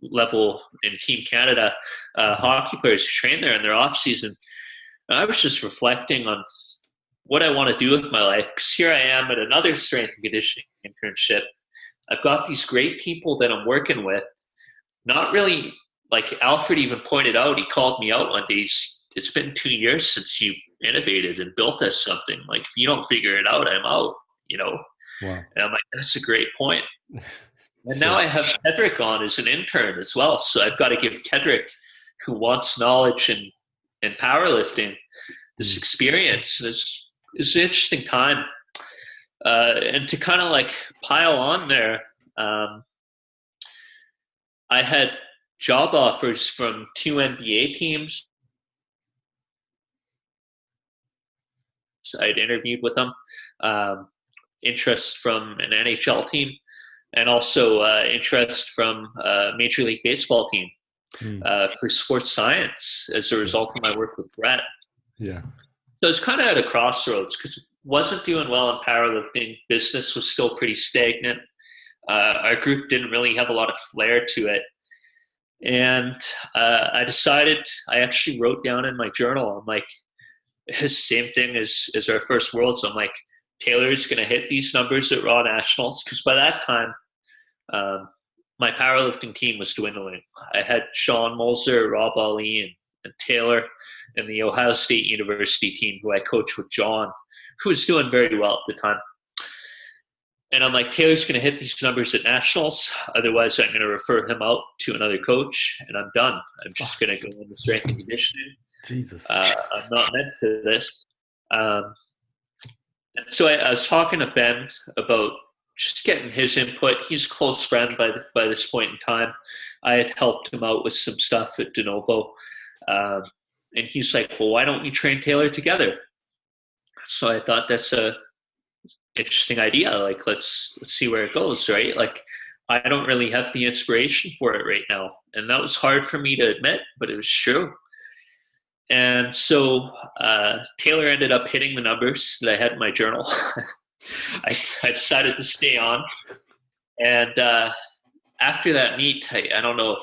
level in Team Canada hockey players who train there in their off season. And I was just reflecting on what I want to do with my life, because here I am at another strength and conditioning internship. I've got these great people that I'm working with. Not really, like Alfred even pointed out, he called me out one day. It's been 2 years since you innovated and built us something. Like, if you don't figure it out, I'm out, Wow. And I'm like, that's a great point. And now I have Kedrick on as an intern as well. So I've got to give Kedrick, who wants knowledge and powerlifting, this experience. It's an interesting time. And to kind of pile on there, I had job offers from 2 NBA teams. I'd interviewed with them. Interest from an NHL team, and also interest from a Major League Baseball team for sports science as a result of my work with Brett. Yeah. So it's kind of at a crossroads, because it wasn't doing well in powerlifting. Business was still pretty stagnant. Our group didn't really have a lot of flair to it. And I decided, I actually wrote down in my journal, I'm like, same thing as our first Worlds. I'm like, Taylor's going to hit these numbers at Raw Nationals, because by that time, my powerlifting team was dwindling. I had Sean Moser, Rob Ali, and Taylor, and the Ohio State University team, who I coached with John, who was doing very well at the time. And I'm like, Taylor's going to hit these numbers at Nationals. Otherwise, I'm going to refer him out to another coach, and I'm done. I'm just going to go into strength and conditioning. Jesus. I'm not meant for this. So I was talking to Ben about just getting his input. He's a close friend by this point in time. I had helped him out with some stuff at De Novo. And he's like, well, why don't we train Taylor together? So I thought that's a interesting idea. Like, let's see where it goes, right? Like, I don't really have the inspiration for it right now. And that was hard for me to admit, but it was true. And so Taylor ended up hitting the numbers that I had in my journal. I decided to stay on. And after that meet, I don't know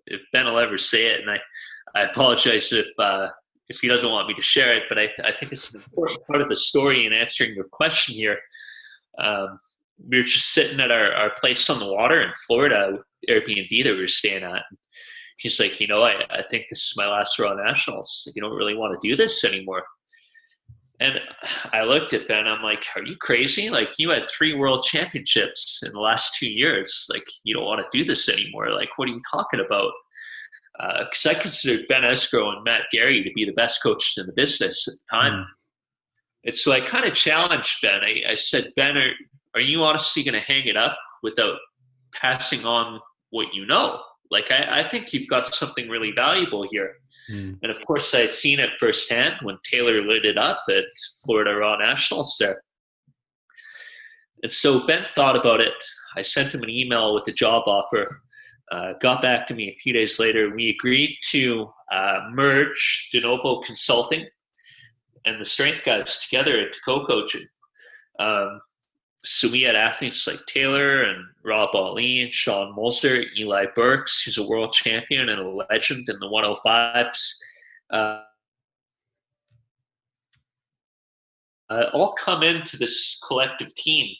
if Ben will ever say it, and I apologize if he doesn't want me to share it, but I think it's an important part of the story in answering your question here. We were just sitting at our place on the water in Florida, Airbnb that we were staying at. He's like, I think this is my last Raw Nationals. You don't really want to do this anymore. And I looked at Ben. I'm like, are you crazy? Like, you had 3 world championships in the last 2 years. Like, you don't want to do this anymore. Like, what are you talking about? Because I considered Ben Esgro and Matt Gary to be the best coaches in the business at the time. And so I kind of challenged Ben. I said, Ben, are you honestly going to hang it up without passing on what you know? Like, I think you've got something really valuable here. And of course, I had seen it firsthand when Taylor lit it up at Florida Raw Nationals there. And so Ben thought about it. I sent him an email with a job offer. Got back to me a few days later. We agreed to merge De Novo Consulting and the strength guys together into co-coaching. So we had athletes like Taylor and Rob Ali and Sean Moser, Eli Burks, who's a world champion and a legend in the 105s, all come into this collective team.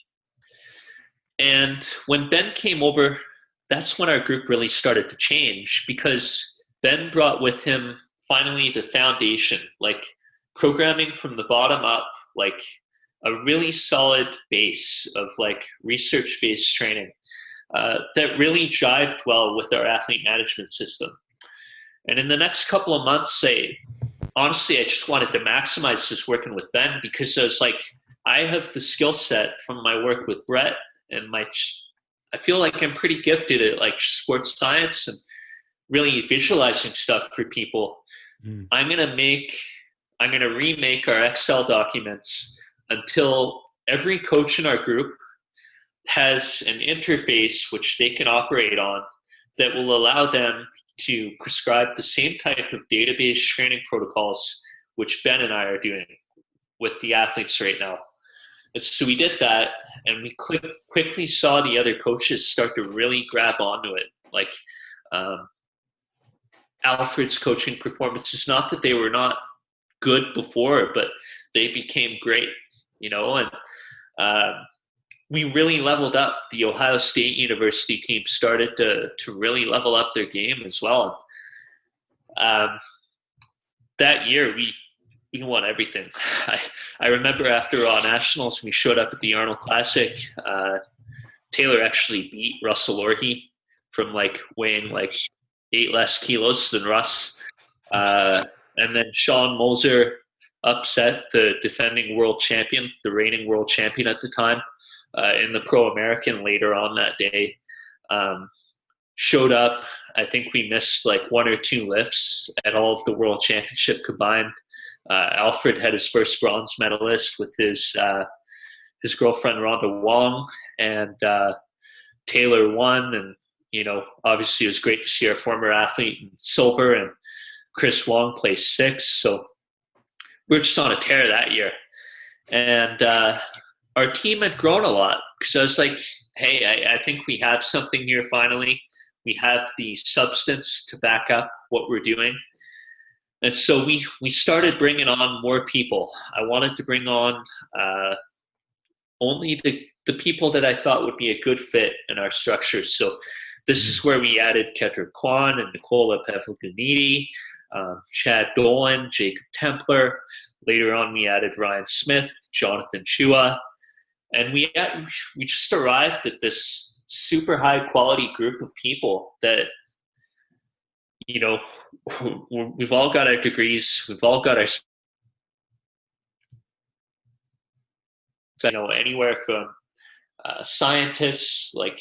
And when Ben came over, that's when our group really started to change, because Ben brought with him finally the foundation, like programming from the bottom up, like a really solid base of like research-based training that really jived well with our athlete management system. And in the next couple of months, honestly, I just wanted to maximize this working with Ben, because I was like, I have the skill set from my work with Brett, and I feel like I'm pretty gifted at like sports science and really visualizing stuff for people. I'm going to remake our Excel documents until every coach in our group has an interface which they can operate on that will allow them to prescribe the same type of database training protocols which Ben and I are doing with the athletes right now. And so we did that, and we quickly saw the other coaches start to really grab onto it. Like Alfred's coaching performances, not that they were not good before, but they became great. And we really leveled up. The Ohio State University team started to really level up their game as well. That year, we won everything. I remember after Raw Nationals, we showed up at the Arnold Classic. Taylor actually beat Russell Orhe from like weighing like 8 less kilos than Russ. And then Sean Moser upset the defending world champion, the reigning world champion at the time, in the Pro American later on that day. Showed up. I think we missed like 1 or 2 lifts at all of the world championship combined. Alfred had his first bronze medalist with his girlfriend Rhonda Wong, and Taylor won. And obviously it was great to see our former athlete in silver, and Chris Wong placed 6th. So we were just on a tear that year. And our team had grown a lot, because I was like, hey, I think we have something here finally. We have the substance to back up what we're doing. And so we started bringing on more people. I wanted to bring on only the people that I thought would be a good fit in our structure. So this is where we added Kedrick Kwan and Nicola Pavligonidi, Chad Dolan, Jacob Templer. Later on, we added Ryan Smith, Jonathan Chua. And we just arrived at this super high quality group of people that, you know, we've all got our degrees, we've all got our, you know, anywhere from scientists like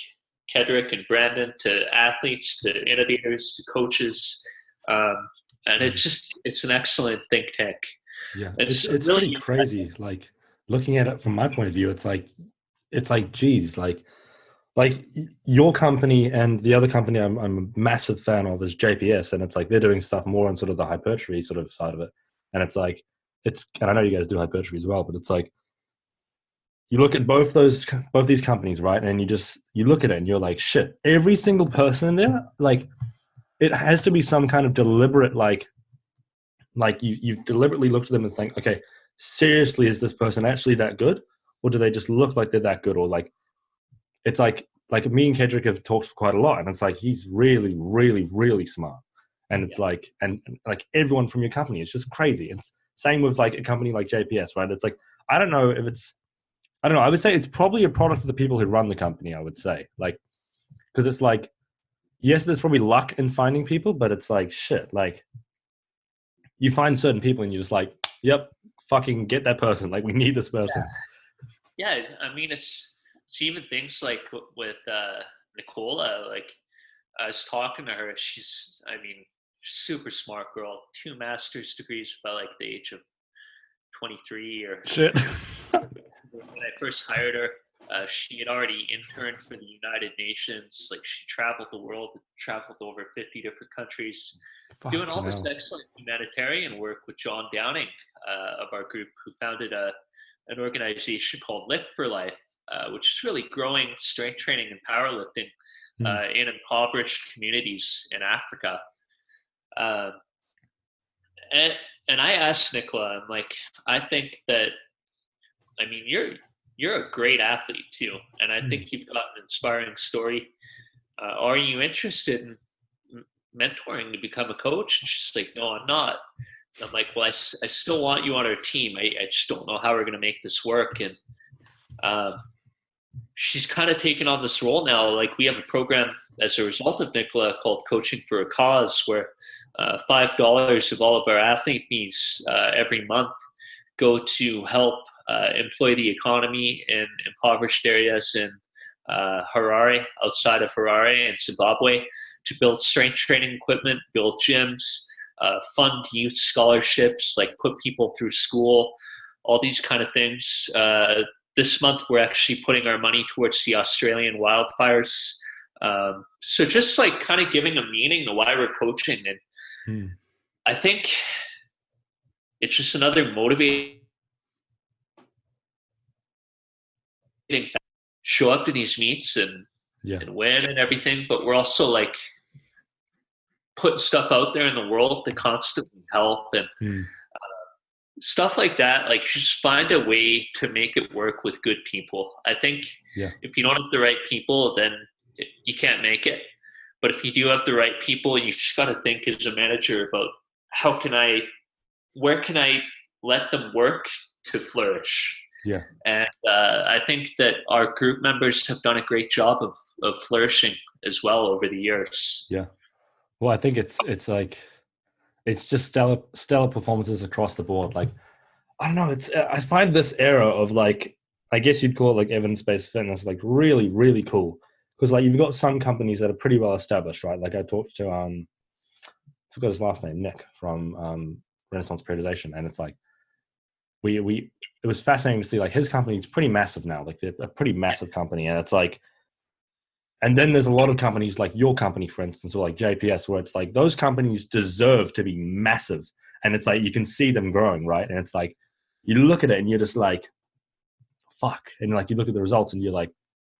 Kedrick and Brandon to athletes to innovators to coaches. And it's an excellent think tank. Yeah, It's it's really pretty crazy. Like looking at it from my point of view, it's like, geez, like your company and the other company I'm a massive fan of is JPS, and it's like they're doing stuff more on sort of the hypertrophy sort of side of it. And it's like, and I know you guys do hypertrophy as well, but it's like, you look at both these companies, right? And you look at it and you're like, shit, every single person in there, like it has to be some kind of deliberate, like you've deliberately looked at them and think, okay, seriously, is this person actually that good? Or do they just look like they're that good? Or like, it's like me and Kedrick have talked for quite a lot, and it's like, he's really, really, really smart. And it's like, and like everyone from your company, it's just crazy. It's same with like a company like JPS, right? It's like, I don't know. I would say it's probably a product of the people who run the company, I would say. Like, because it's like, yes, there's probably luck in finding people, but it's like, shit, like you find certain people and you're just like, yep, fucking get that person. Like, we need this person. Yeah, I mean, it's even things like with Nicola, like I was talking to her, she's super smart girl, 2 master's degrees by like the age of 23 or shit. When I first hired her, she had already interned for the United Nations. Like, she traveled the world, traveled over 50 different countries, doing all this excellent humanitarian work with John Downing of our group, who founded an organization called Lift for Life, which is really growing strength training and powerlifting in impoverished communities in Africa. And I asked Nicola, I'm like, I think that, I mean, you're a great athlete too, and I think you've got an inspiring story. Are you interested in mentoring to become a coach? And she's like, no, I'm not. And I'm like, well, I still want you on our team. I just don't know how we're going to make this work. And she's kind of taken on this role now. Like, we have a program as a result of Nicola called Coaching for a Cause, where $5 of all of our athlete fees every month go to help employ the economy in impoverished areas in Harare, outside of Harare in Zimbabwe, to build strength training equipment, build gyms, fund youth scholarships, like put people through school, all these kind of things. This month, we're actually putting our money towards the Australian wildfires. So just like kind of giving a meaning to why we're coaching. And I think it's just another motivating show up to these meets and win and everything, but we're also like putting stuff out there in the world to constantly help and stuff like that. Like, just find a way to make it work with good people. I think if you don't have the right people, then you can't make it. But if you do have the right people, you just got to think as a manager about where can I let them work to flourish? Yeah. And I think that our group members have done a great job of flourishing as well over the years. Yeah. Well, I think it's like, it's just stellar performances across the board. Like, I don't know, I find this era of, like, I guess you'd call it like evidence-based fitness, like really, really cool. Because like, you've got some companies that are pretty well established, right? Like, I talked to, I forgot his last name, Nick from Renaissance Periodization. And it's like, it was fascinating to see, like, his company is pretty massive now. Like, they're a pretty massive company. And it's like, and then there's a lot of companies like your company, for instance, or like JPS, where it's like those companies deserve to be massive. And it's like, you can see them growing, right? And it's like, you look at it and you're just like, fuck. And like, you look at the results and you're like,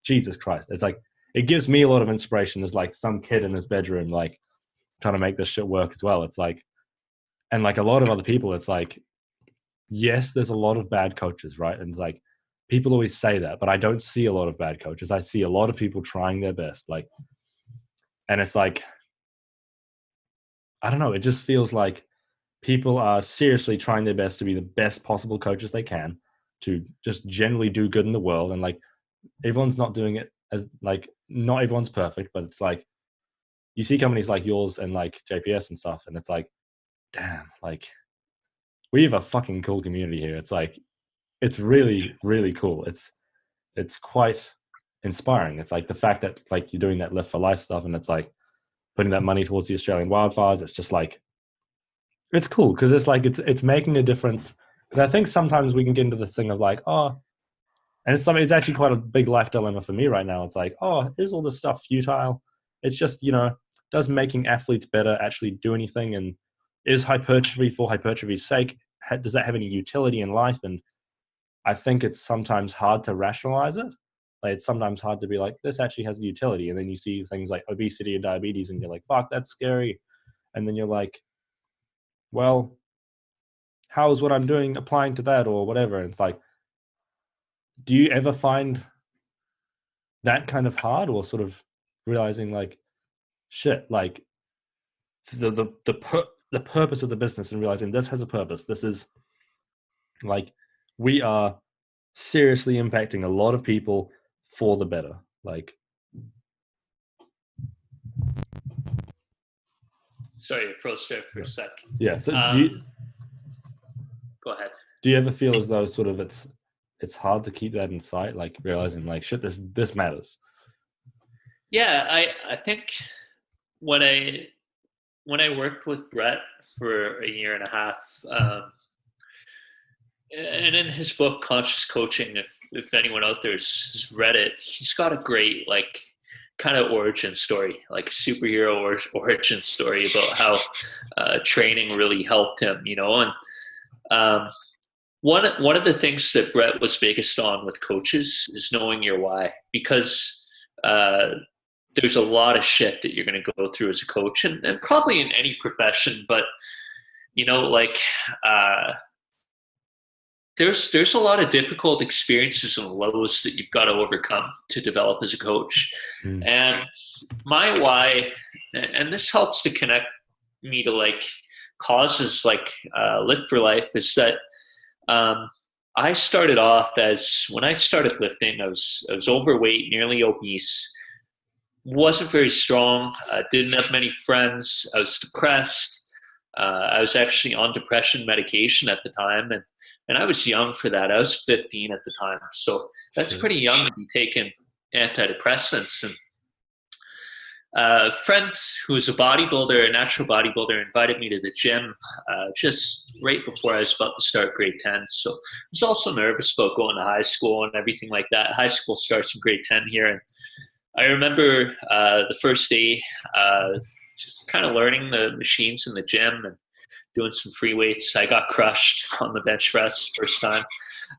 Jesus Christ. It's like, it gives me a lot of inspiration as like some kid in his bedroom, like trying to make this shit work as well. It's like, And like a lot of other people, it's like, yes, there's a lot of bad coaches, right? And it's like, people always say that, but I don't see a lot of bad coaches. I see a lot of people trying their best. Like, and it's like, I don't know, it just feels like people are seriously trying their best to be the best possible coaches they can, to just generally do good in the world. And like, everyone's not doing it as, like, not everyone's perfect, but it's like, you see companies like yours and like JPS and stuff, and it's like, damn, like, we have a fucking cool community here. It's like, it's really, really cool. It's quite inspiring. It's like the fact that like you're doing that Lift for Life stuff, and it's like putting that money towards the Australian wildfires. It's just like, it's cool because it's like it's making a difference. Because I think sometimes we can get into this thing of like, oh, and it's actually quite a big life dilemma for me right now. It's like, oh, is all this stuff futile? It's just, does making athletes better actually do anything? And is hypertrophy for hypertrophy's sake? Does that have any utility in life? And I think it's sometimes hard to rationalize it. Like, it's sometimes hard to be like, this actually has a utility. And then you see things like obesity and diabetes and you're like, fuck, that's scary. And then you're like, well, how is what I'm doing applying to that or whatever? And it's like, do you ever find that kind of hard, or sort of realizing like, shit, like the purpose of the business, and realizing this has a purpose. This is like, we are seriously impacting a lot of people for the better. Like, Sorry, I froze there for a sec. yeah. So Go ahead. do you ever feel as though sort of it's hard to keep that in sight, like realizing like, shit, this matters? Yeah, I think when I worked with Brett for a year and a half, and in his book Conscious Coaching, if anyone out there has read it, he's got a great like kind of origin story, like a superhero origin story about how training really helped him, and one of the things that Brett was biggest on with coaches is knowing your why, because there's a lot of shit that you're going to go through as a coach, and probably in any profession, but there's a lot of difficult experiences and lows that you've got to overcome to develop as a coach. And my why, and this helps to connect me to like causes like Lift for Life, is that I started off as, when I started lifting, I was overweight, nearly obese, wasn't very strong, didn't have many friends, I was depressed. I was actually on depression medication at the time, and I was young for that. I was 15 at the time, so that's pretty young to be taking antidepressants. And a friend who was a bodybuilder, a natural bodybuilder, invited me to the gym just right before I was about to start grade 10. So I was also nervous about going to high school and everything like that. High school starts in grade 10 here, and I remember the first day just kind of learning the machines in the gym and doing some free weights. I got crushed on the bench press first time.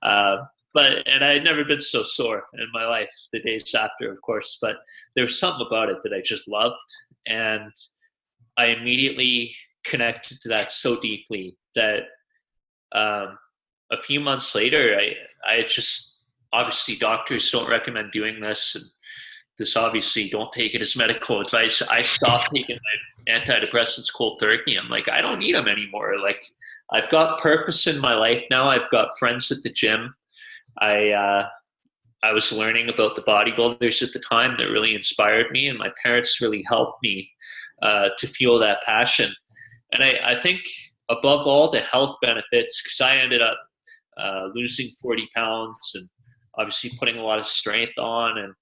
And I had never been so sore in my life the days after, of course, but there was something about it that I just loved. And I immediately connected to that so deeply that a few months later, I just, obviously doctors don't recommend doing this, and this obviously don't take it as medical advice. I stopped taking my antidepressants cold turkey. I'm like, I don't need them anymore. Like, I've got purpose in my life now. I've got friends at the gym. I was learning about the bodybuilders at the time that really inspired me, and my parents really helped me to fuel that passion. And I think above all the health benefits, because I ended up losing 40 pounds and obviously putting a lot of strength on, and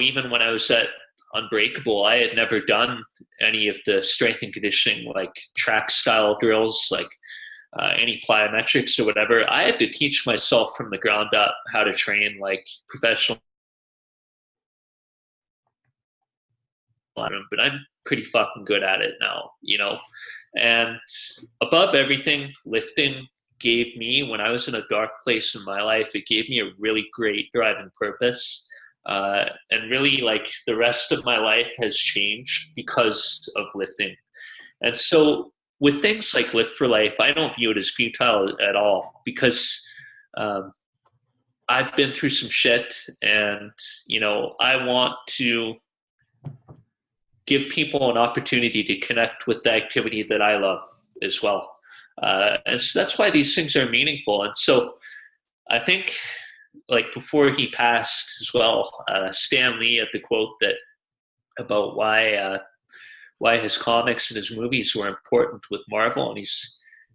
even when I was at Unbreakable, I had never done any of the strength and conditioning, like track style drills, like any plyometrics or whatever. I had to teach myself from the ground up how to train like professional. But I'm pretty fucking good at it now, And above everything, lifting gave me, when I was in a dark place in my life, it gave me a really great driving purpose. And really, like, the rest of my life has changed because of lifting. And so with things like Lift for Life, I don't view it as futile at all, because I've been through some shit, and I want to give people an opportunity to connect with the activity that I love as well. And so that's why these things are meaningful. And so I think, like, before he passed as well, Stan Lee had the quote that about why his comics and his movies were important with Marvel, and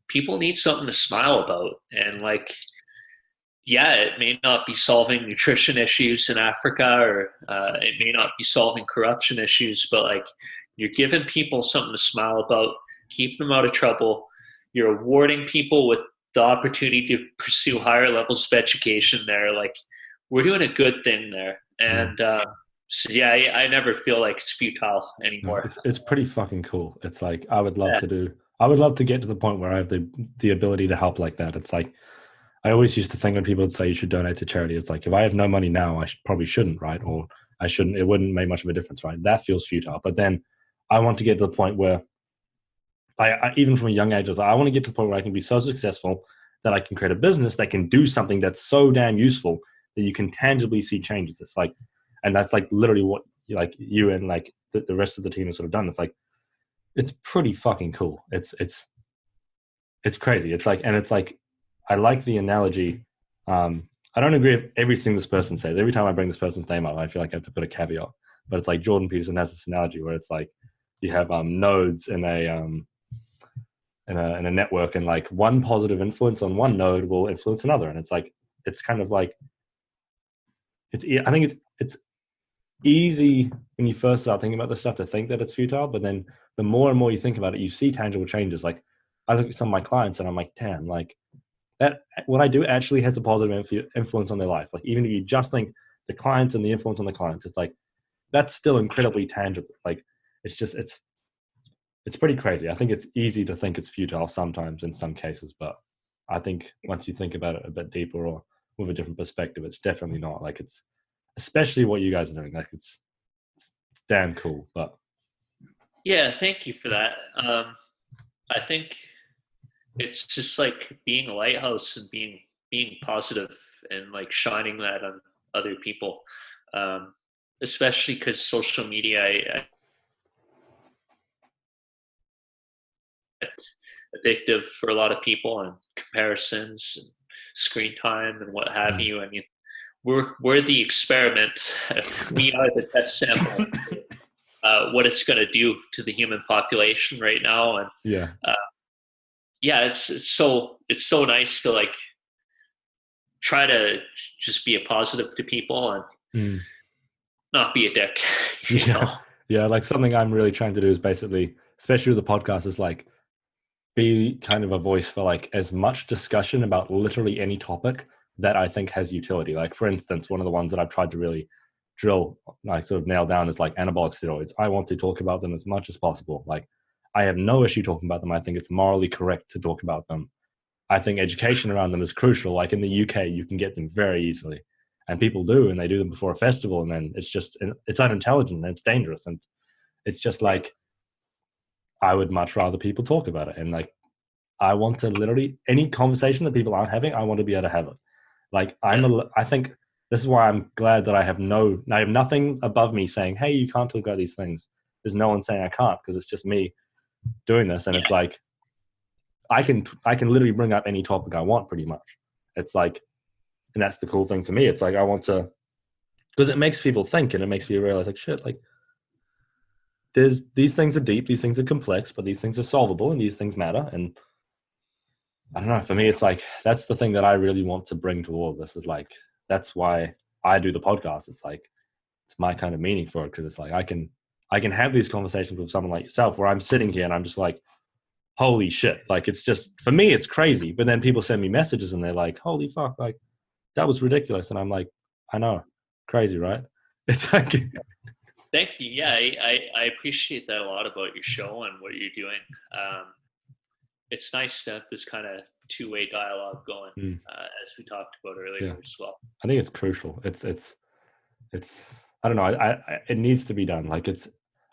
people need something to smile about. And like, yeah, it may not be solving nutrition issues in Africa, or it may not be solving corruption issues, but like, you're giving people something to smile about, keeping them out of trouble. You're awarding people with the opportunity to pursue higher levels of education there. Like, we're doing a good thing there. And so yeah, I never feel like it's futile anymore. It's pretty fucking cool. It's like, I would love to get to the point where I have the ability to help like that. It's like, I always used to think when people would say you should donate to charity, it's like, if I have no money now, I probably shouldn't, right? Or I shouldn't, it wouldn't make much of a difference, right? That feels futile. But then I want to get to the point where I even from a young age, I want to get to the point where I can be so successful that I can create a business that can do something that's so damn useful that you can tangibly see changes. It's like, and that's like literally what like you and like the rest of the team has sort of done. It's like, it's pretty fucking cool. It's crazy. It's like, and it's like, I like the analogy. I don't agree with everything this person says. Every time I bring this person's name up, I feel like I have to put a caveat. But it's like Jordan Peterson has this analogy where it's like you have nodes in a network, and like one positive influence on one node will influence another. And it's like, it's kind of like, I think it's easy when you first start thinking about this stuff to think that it's futile, but then the more and more you think about it, you see tangible changes. Like, I look at some of my clients and I'm like, damn, like, that what I do actually has a positive influence on their life. Like, even if you just think the clients and the influence on the clients, it's like, that's still incredibly tangible. Like, it's just, it's pretty crazy. I think it's easy to think it's futile sometimes in some cases, but I think once you think about it a bit deeper or with a different perspective, it's definitely not. Like, it's especially what you guys are doing. Like, it's damn cool. But yeah, thank you for that. I think it's just like being a lighthouse and being positive and like shining that on other people, especially because social media addictive for a lot of people, and comparisons and screen time and what have you. I mean, we're the experiment. We are the test sample. What it's going to do to the human population right now, and it's so nice to like try to just be a positive to people and not be a dick. You know? Yeah. Like, something I'm really trying to do is basically, especially with the podcast, is like be kind of a voice for like as much discussion about literally any topic that I think has utility. Like, for instance, one of the ones that I've tried to really drill, like sort of nail down, is like anabolic steroids. I want to talk about them as much as possible. Like, I have no issue talking about them. I think it's morally correct to talk about them. I think education around them is crucial. Like, in the UK, you can get them very easily, and people do, and they do them before a festival, and then it's unintelligent and it's dangerous. And it's just like, I would much rather people talk about it. And like, I want to literally, any conversation that people aren't having, I want to be able to have it. Like, I think this is why I'm glad that I have nothing above me saying, hey, you can't talk about these things. There's no one saying I can't, because it's just me doing this. And it's like, I can literally bring up any topic I want pretty much. It's like, and that's the cool thing for me. It's like, I want to, because it makes people think, and it makes people realize, like, shit, like, these things are deep, these things are complex, but these things are solvable, and these things matter. And I don't know, for me, it's like, that's the thing that I really want to bring to all of this, is like, that's why I do the podcast. It's like, it's my kind of meaning for it, because it's like, I can have these conversations with someone like yourself where I'm sitting here and I'm just like, holy shit. Like, it's just, for me, it's crazy. But then people send me messages and they're like, holy fuck, like, that was ridiculous. And I'm like, I know, crazy, right? It's like, thank you. Yeah, I appreciate that a lot about your show and what you're doing. It's nice to have this kind of two-way dialogue going, as we talked about earlier as well. I think it's crucial. It's I don't know. It needs to be done. Like,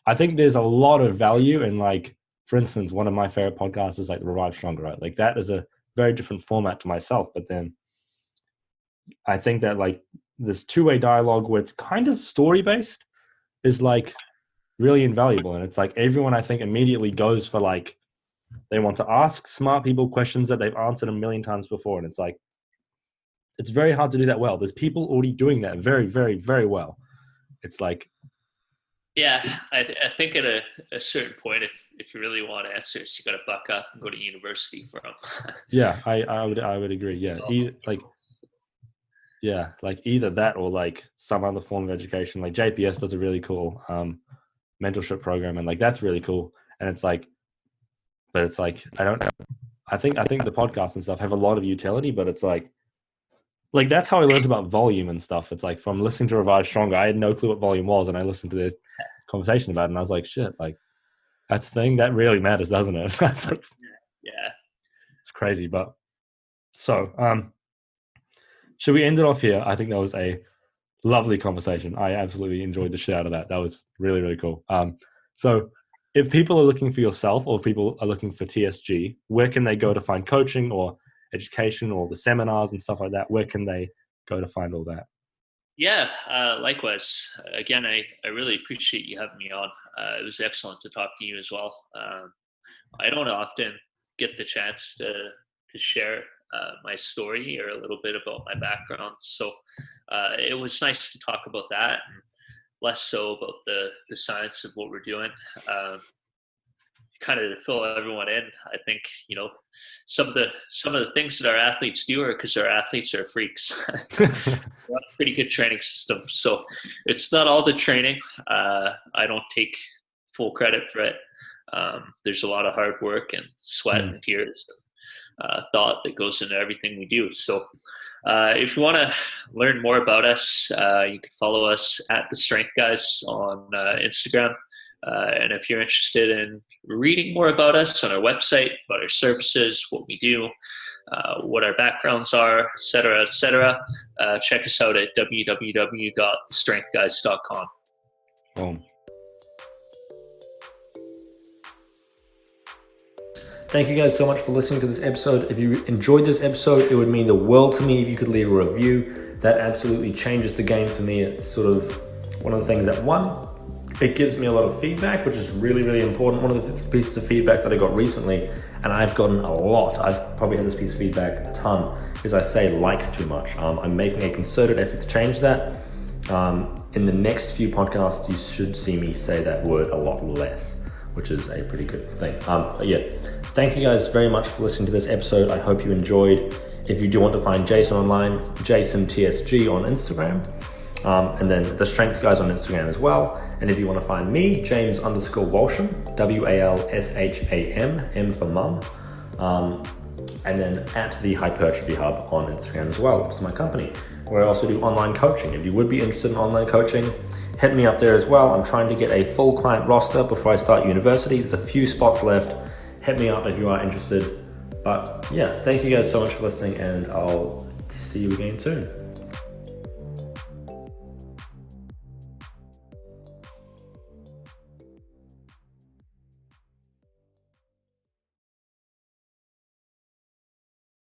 I think there's a lot of value in like for instance, one of my favorite podcasts is like the Revive Stronger, right? Like that is a very different format to myself. But then I think that like this two-way dialogue where it's kind of story-based is like really invaluable. And it's like everyone, I think, immediately goes for like, they want to ask smart people questions that they've answered a million times before. And it's like, it's very hard to do that well. There's people already doing that very, very, very well. It's like, yeah, I think at a certain point, if you really want answers, you got to buck up and go to university for them. yeah, I would agree. Yeah, like either that or like some other form of education. Like JPS does a really cool mentorship program, and like that's really cool. And it's like, but it's like I think the podcasts and stuff have a lot of utility, but it's like that's how I learned about volume and stuff. It's like from listening to Revive Stronger, I had no clue what volume was, and I listened to the conversation about it, and I was like, shit, like that's the thing that really matters, doesn't it? That's like, yeah, it's crazy. But so should we end it off here? I think that was a lovely conversation. I absolutely enjoyed the shit out of that. That was really, really cool. So if people are looking for yourself, or if people are looking for TSG, where can they go to find coaching or education or the seminars and stuff like that? Where can they go to find all that? Yeah, likewise. Again, I really appreciate you having me on. It was excellent to talk to you as well. I don't often get the chance to share my story or a little bit about my background. So it was nice to talk about that, and less so about the science of what we're doing. Kind of to fill everyone in, I think, some of the things that our athletes do are because our athletes are freaks. Pretty good training system. So it's not all the training. I don't take full credit for it. There's a lot of hard work and sweat and tears, thought that goes into everything we do. So if you want to learn more about us, you can follow us at The Strength Guys on Instagram. And if you're interested in reading more about us on our website, about our services, what we do, what our backgrounds are, et cetera, check us out at www.thestrengthguys.com. Boom. Thank you guys so much for listening to this episode. If you enjoyed this episode, it would mean the world to me if you could leave a review. That absolutely changes the game for me. It's sort of one of the things that, one, it gives me a lot of feedback, which is really, really important. One of the pieces of feedback that I got recently, and I've gotten a lot, I've probably had this piece of feedback a ton, is I say like too much. I'm making a concerted effort to change that. In the next few podcasts, you should see me say that word a lot less, which is a pretty good thing. But yeah, thank you guys very much for listening to this episode. I hope you enjoyed. If you do want to find Jason online, Jason TSG on Instagram. And then The Strength Guys on Instagram as well. And if you want to find me, James_Walsham, WALSHAM, M for mum. And then at the Hypertrophy Hub on Instagram as well, which is my company, where I also do online coaching. If you would be interested in online coaching, hit me up there as well. I'm trying to get a full client roster before I start university. There's a few spots left. Hit me up if you are interested. But yeah, thank you guys so much for listening, and I'll see you again soon.